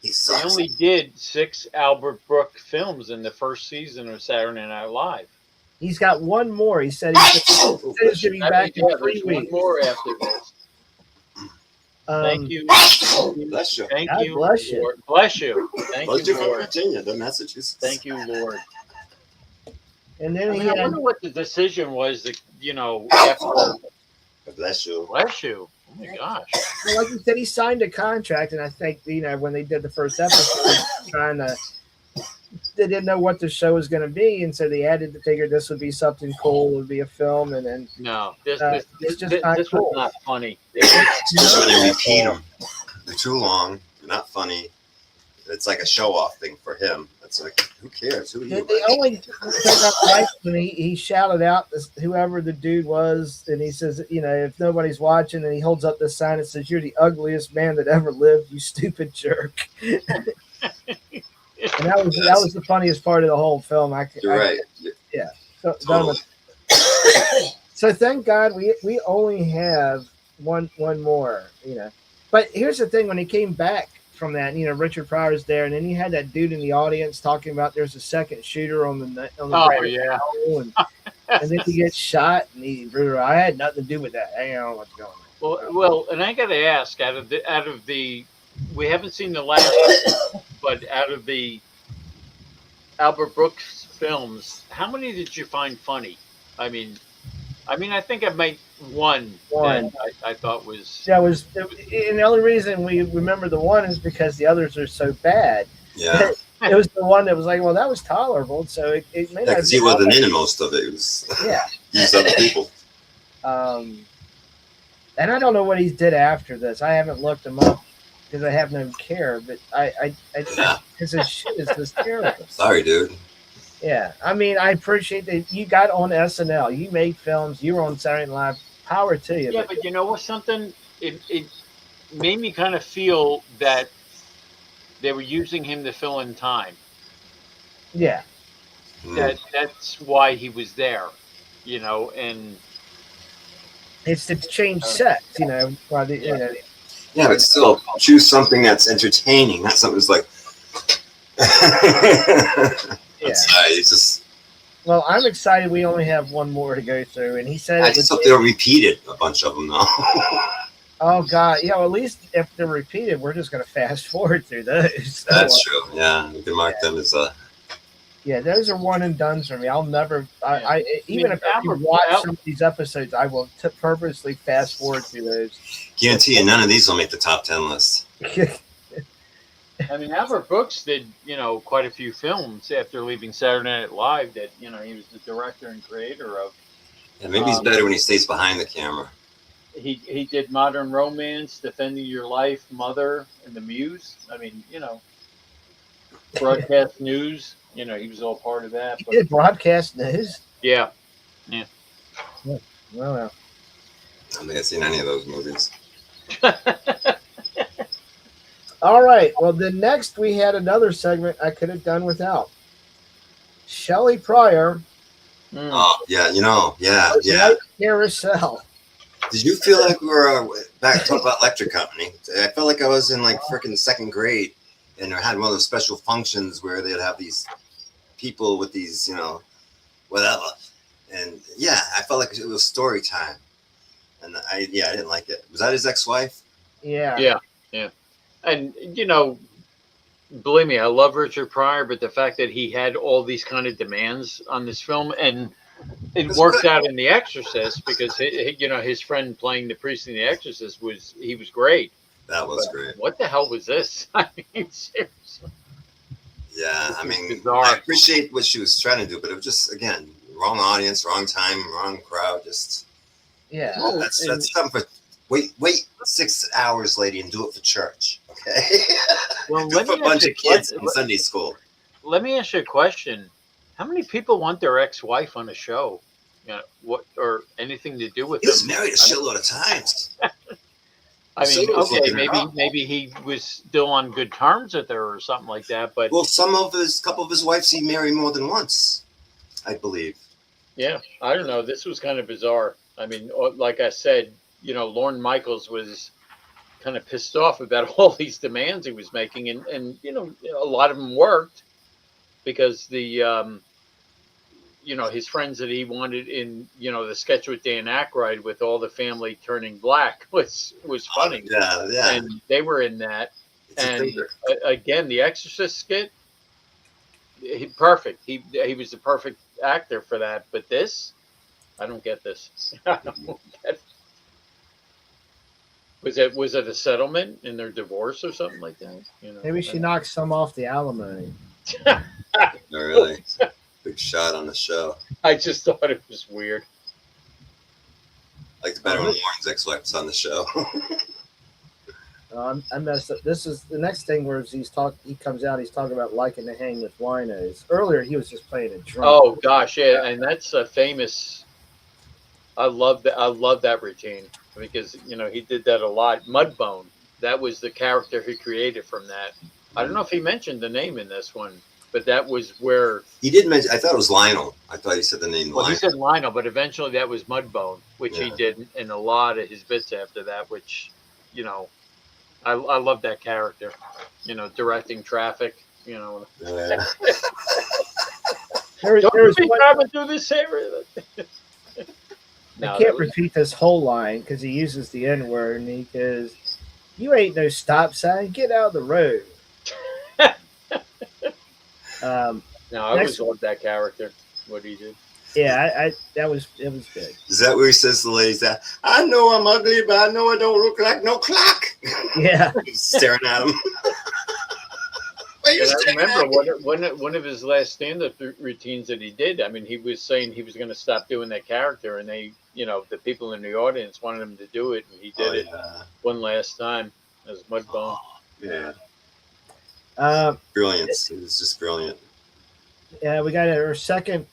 he only did 6 Albert Brooks films in the first season of Saturday Night Live. He's got one more. He said he's going to be back in 3 weeks. One more after this. Thank you. Bless you. Thank God you. bless you. Lord. Bless you. Thank Bless you, you from Lord. Virginia, the Massachusetts. Thank you, Lord. And then I wonder what the decision was that, after. Bless you. Bless you. Oh my gosh. Well, like you said, he signed a contract, and I think when they did the first episode, they didn't know what the show was going to be, and so they added to figure this would be something cool, it would be a film, and then no, this was not funny. They repeat them. They're too long. They're not funny. It's like a show-off thing for him. It's like, who cares? Who are you? The only thing I liked when he shouted out whoever the dude was, and he says, if nobody's watching, and he holds up this sign that says, "You're the ugliest man that ever lived, you stupid jerk." And that was the funniest part of the whole film. You're right. Yeah. Totally. So thank God we only have one more. But here's the thing: when he came back from that, Richard Pryor's there, and then you had that dude in the audience talking about there's a second shooter on the and then he gets shot, and I had nothing to do with that. I don't know what's going on. Well, and I got to ask, out of the, we haven't seen the last, but out of the Albert Brooks films, how many did you find funny? I mean, I think I made one. That I thought was. That was, and the only reason we remember the one is because the others are so bad. Yeah. It was the one that was like, well, that was tolerable. So it may not. Because he wasn't in most of it. It was. Yeah. These other people. And I don't know what he did after this. I haven't looked him up because I have no care. But because his shit is just terrible. Sorry, dude. Yeah, I appreciate that you got on SNL. You made films. You were on Saturday Night Live. Power to you. Yeah, but you know what? Something it made me kind of feel that they were using him to fill in time. Yeah. That's why he was there, and it's to change sets. While the, Yeah, but still, choose something that's entertaining, not something that's like. Yeah. It's just. Well, I'm excited. We only have one more to go through, and he said I it just would hope they'll repeat it, a bunch of them, though. Oh God, yeah. Well, at least if they're repeated, we're just going to fast forward through those. So, That's true. Yeah, you can mark them as a. yeah, those are one and done for me. I'll never. Even if you Albert, watch some of these episodes, I will purposely fast forward through those. Guarantee you, none of these will make the top 10 list. I mean, Albert Brooks did, quite a few films after leaving Saturday Night Live that, he was the director and creator of. Yeah, maybe he's better when he stays behind the camera. He did Modern Romance, Defending Your Life, Mother, and The Muse. I mean, broadcast news. He was all part of that. He But, did broadcast news. Yeah. Well, I don't think I've seen any of those movies. all right. Well, then next we had another segment I could have done without. Shelley Pryor. Oh, yeah, yeah. Carousel. Did you feel like we were back talking about Electric Company? I felt like I was in like freaking second grade, and I had one of those special functions where they'd have these people with these, whatever. And yeah, I felt like it was story time. And I didn't like it. Was that his ex-wife? Yeah. And, believe me, I love Richard Pryor, but the fact that he had all these kind of demands on this film, and it worked out in The Exorcist because, his friend playing the priest in The Exorcist was great. That was great. What the hell was this? I mean, seriously. Yeah, I mean, bizarre. I appreciate what she was trying to do, but it was just, again, wrong audience, wrong time, wrong crowd. Just that's something for wait 6 hours, lady, and do it for church, okay? Well, do it for a bunch of kids in Sunday school. Let me ask you a question: how many people want their ex-wife on a show? What or anything to do with He was them? married a shitload of times. I mean, So was okay, looking up. maybe he was still on good terms with her or something like that. But Well, couple of his wives he married more than once, I believe. yeah, I don't know. This was kind of bizarre. I mean, like I said, Lorne Michaels was kind of pissed off about all these demands he was making, and a lot of them worked because the his friends that he wanted in the sketch with Dan Aykroyd with all the family turning black was funny. Yeah. And they were in that. And again, the Exorcist skit, perfect. He was the perfect actor for that. But this, I don't get this. I don't get it. Was it a settlement in their divorce or something like that? Maybe she knocked some off the alimony. No, really. Big shot on the show. I just thought it was weird. I liked it better when Lauren's ex-wife was on the show. I messed up. This is the next thing where he comes out. He's talking about liking to hang with winos. Earlier, he was just playing a drum. Oh gosh, yeah, and that's a famous. I love that routine because he did that a lot. Mudbone, that was the character he created from that. I don't know if he mentioned the name in this one, but that was where he did mention. I thought it was Lionel. I thought he said the name. Well, Lionel. he said Lionel, but eventually that was Mudbone, which he did in a lot of his bits after that. Which, I love that character. Directing traffic. Yeah. There's be one, driving through this area. I can't repeat this whole line because he uses the N word and he goes, "You ain't no stop sign. Get out of the road." No, I always loved that character. What he did. Yeah, it was good. Is that where he says to the ladies that I know I'm ugly, but I know I don't look like no clock? Yeah, staring at him. And I remember one of his last stand-up routines that he did. I mean, he was saying he was going to stop doing that character, and they, the people in the audience wanted him to do it, and he did it one last time as Mudbone. Yeah. Brilliance. It was just brilliant. Yeah, we got our second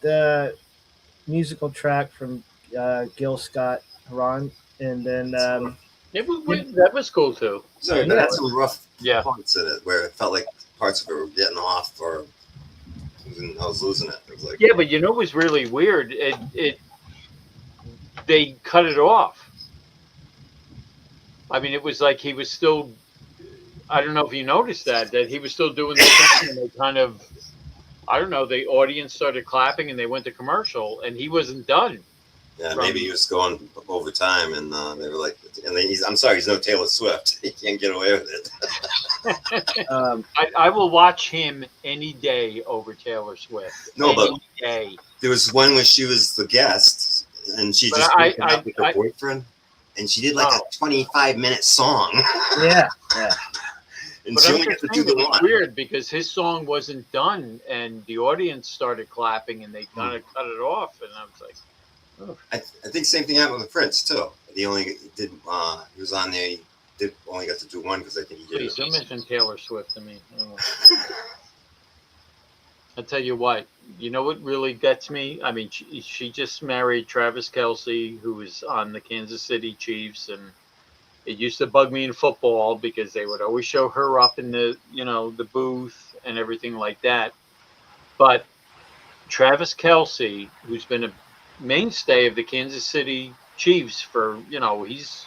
musical track from Gil Scott-Heron, and then that was cool too. So it had some rough parts in it where it felt like parts of it were getting off, or I was losing it. It was like, yeah, but it was really weird. They cut it off. I mean, it was like he was still. I don't know if you noticed that he was still doing the song, and they kind of. I don't know. The audience started clapping, and they went to commercial, and he wasn't done. Yeah, maybe he was going over time, and they were like, and then I'm sorry, he's no Taylor Swift. He can't get away with it. I will watch him any day over Taylor Swift. No, any but day. There was one when she was the guest, and she just broke up with her boyfriend, and she did like a 25-minute song. Yeah. And But she I'm only got just to do saying, the it was one. weird because his song wasn't done, and the audience started clapping, and they kind of cut it off, and I was like, oh. I think same thing happened with Prince too. He only did. He was on there. He only got to do one because I think he did. Please don't mention Taylor Swift to me. I'll tell you what. You know what really gets me? I mean, she just married Travis Kelce, who is on the Kansas City Chiefs, and it used to bug me in football because they would always show her up in the the booth and everything like that. But Travis Kelce, who's been a mainstay of the Kansas City Chiefs for he's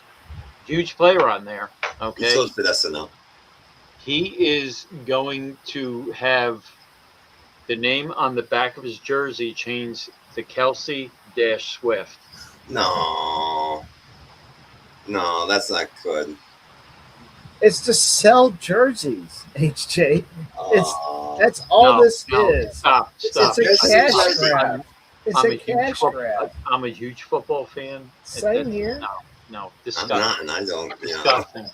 a huge player on there. Okay, He chose for SNL. he is going to have the name on the back of his jersey changed to Kelce-Swift. No, that's not good. It's to sell jerseys, HJ. That's all this is. Stop. It's a cash grab. It's a cash grab. I'm a huge football fan. Same here. No, disgusting. I'm not, and I don't. Disgusting.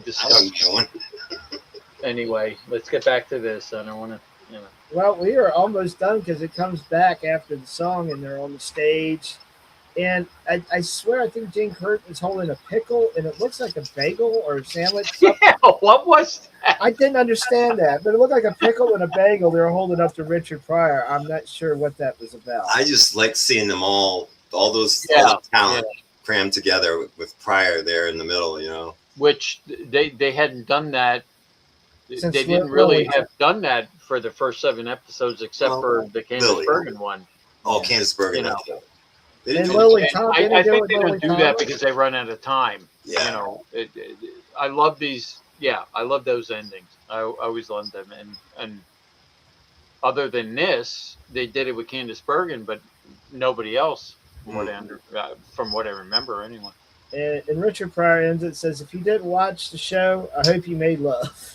Disgusting. Anyway, let's get back to this. I don't want to. Well, we are almost done because it comes back after the song, and they're on the stage. And I swear, I think Jane Curtin's holding a pickle, and it looks like a bagel or a sandwich. Yeah, what was that? I didn't understand that, but it looked like a pickle and a bagel they were holding up to Richard Pryor. I'm not sure what that was about. I just like seeing them all those talent crammed together with Pryor there in the middle, Which they hadn't done that. Since they didn't really have done that for the first 7 episodes, except for the Candace Bergen one. Oh, Candace Bergen. And Lily Tom, I think they don't do that because they run out of time. Yeah. I love these. Yeah, I love those endings. I always loved them. And other than this, they did it with Candace Bergen, but nobody else, from what I remember, anyway. And Richard Pryor ends it, says, if you didn't watch the show, I hope you made love.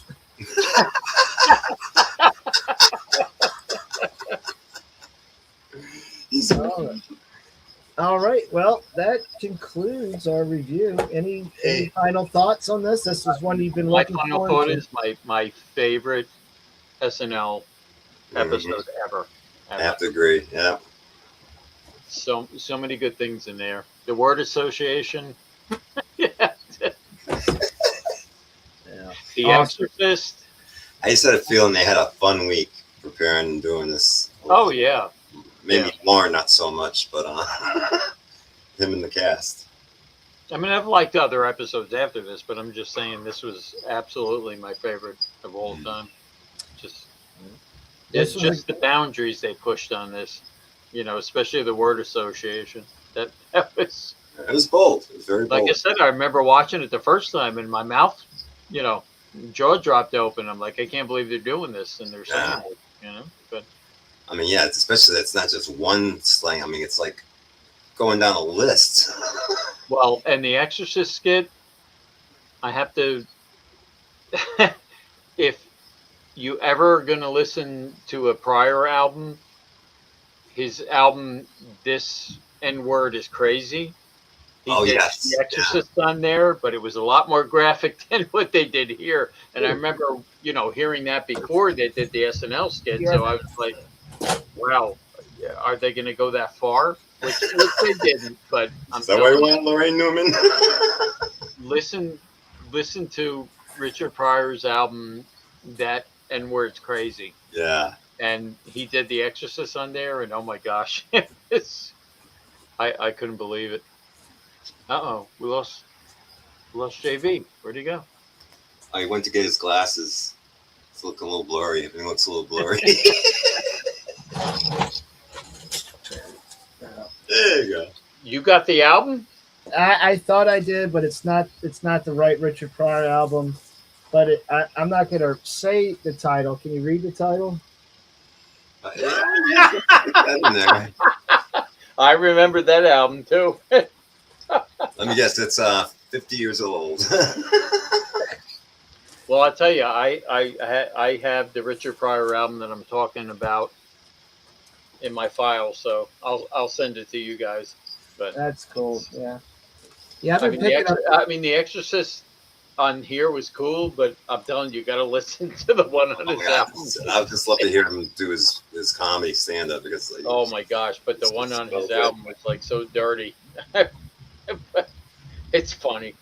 All right. Well, that concludes our review. Any final thoughts on this? This was one you've been looking forward to. My final thought is my favorite SNL episode ever. I have to agree. Yeah. So many good things in there. The word association. The Exorcist. I just had a feeling they had a fun week preparing and doing this. Oh yeah. Maybe Lauren not so much, but him and the cast. I mean, I've liked other episodes after this, but I'm just saying this was absolutely my favorite of all time. It's just the boundaries they pushed on this, especially the word association. That was. It was bold. It was very bold. Like I said, I remember watching it the first time, and my mouth, jaw dropped open. I'm like, I can't believe they're doing this, and they're saying it, But I mean, yeah, especially it's not just one slang. I mean, it's like going down a list. Well, and the Exorcist skit, I have to. If you ever gonna listen to a Pryor album, his album, This N-Word is Crazy. He did The Exorcist on there, but it was a lot more graphic than what they did here. And I remember, hearing that before they did the SNL skit. Yeah. So I was like, wow, are they going to go that far? Which they didn't, but is that why you want Lorraine Newman? Listen to Richard Pryor's album, That N-Word's Crazy. Yeah. And he did The Exorcist on there, and oh my gosh, I couldn't believe it. We lost JV. Where'd he go? He went to get his glasses. It's looking a little blurry. Everything looks a little blurry. There you go. You got the album? I thought I did, but it's not the right Richard Pryor album. But I'm not going to say the title. Can you read the title? I remember that album too. Let me guess, it's 50 years old. Well, I'll tell you, I have the Richard Pryor album that I'm talking about in my file, so I'll send it to you guys. But that's cool. Yeah. Yeah, I mean, the Exorcist on here was cool, but I'm telling you, you got to listen to the one on his album. I would just love to hear him do his comedy stand up because. Like, oh my gosh! But the one on his album was like so dirty. It's funny,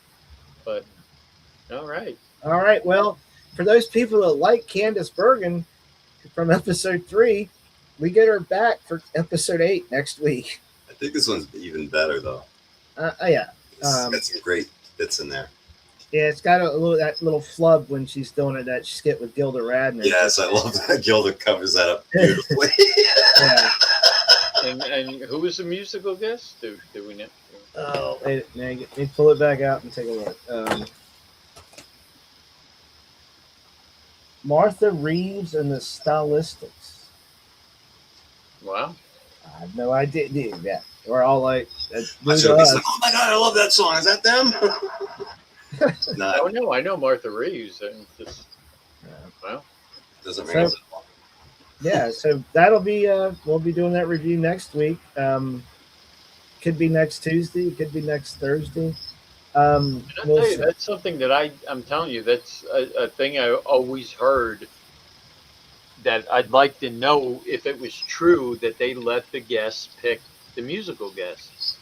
but all right. All right. Well, for those people that like Candace Bergen from episode 3, we get her back for episode 8 next week. I think this one's even better though. Yeah. It's got some great bits in there. Yeah, it's got that little flub when she's doing that skit with Gilda Radner. Yes, I love that. Gilda covers that up beautifully. Yeah. And who was the musical guest? Do we know? Oh, wait, let me pull it back out and take a look. Martha Reeves and the Stylistics. Wow. I have no idea. Yeah, we're all like, oh my God, I love that song. Is that them? Oh no, I know Martha Reeves, and just well, doesn't ring so, yeah, so that'll be we'll be doing that review next week. Could be next Tuesday, could be next Thursday. I'll tell you, that's something that I'm telling you, that's a thing I always heard that I'd like to know if it was true that they let the guests pick the musical guests.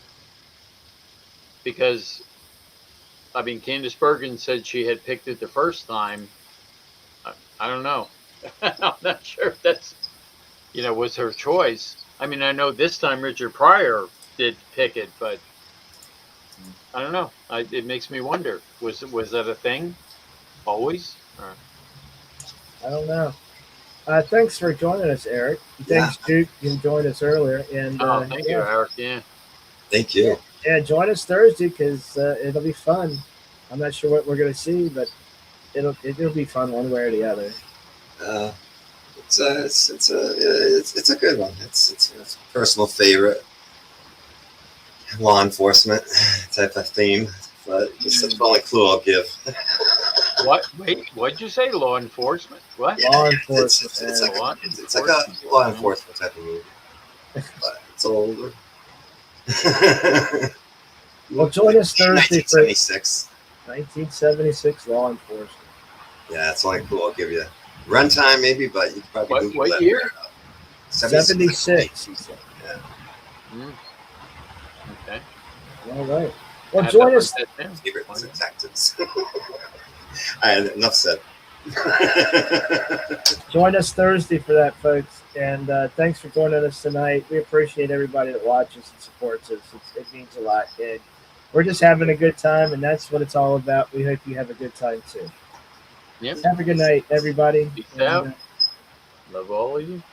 Because, I mean, Candace Bergen said she had picked it the first time. I don't know. I'm not sure if that's, was her choice. I mean, I know this time Richard Pryor did pick it, but I don't know. It makes me wonder. Was that a thing? Always? Or? I don't know. Thanks for joining us, Eric. Thanks, Duke. You joined us earlier. And thank you, Eric. Yeah. Thank you. Yeah, join us Thursday because it'll be fun. I'm not sure what we're going to see, but it'll be fun one way or the other. It's a good one. It's a personal favorite. Law enforcement type of theme, but that's the only clue I'll give. What? Wait, what'd you say? Law enforcement? What? Yeah, law enforcement. It's like a law enforcement type of movie, but it's older. Well, join us Thursday for 1976 law enforcement. Yeah, that's the only clue I'll give you. Runtime maybe, but you could probably what year? 76. Yeah. Okay. All right. Well, join us. Favorite detectives. All right, enough said. Join us Thursday for that, folks. And thanks for joining us tonight. We appreciate everybody that watches and supports us. It means a lot. And we're just having a good time, and that's what it's all about. We hope you have a good time, too. Yep. Have a good night, everybody. Peace out. Love all of you.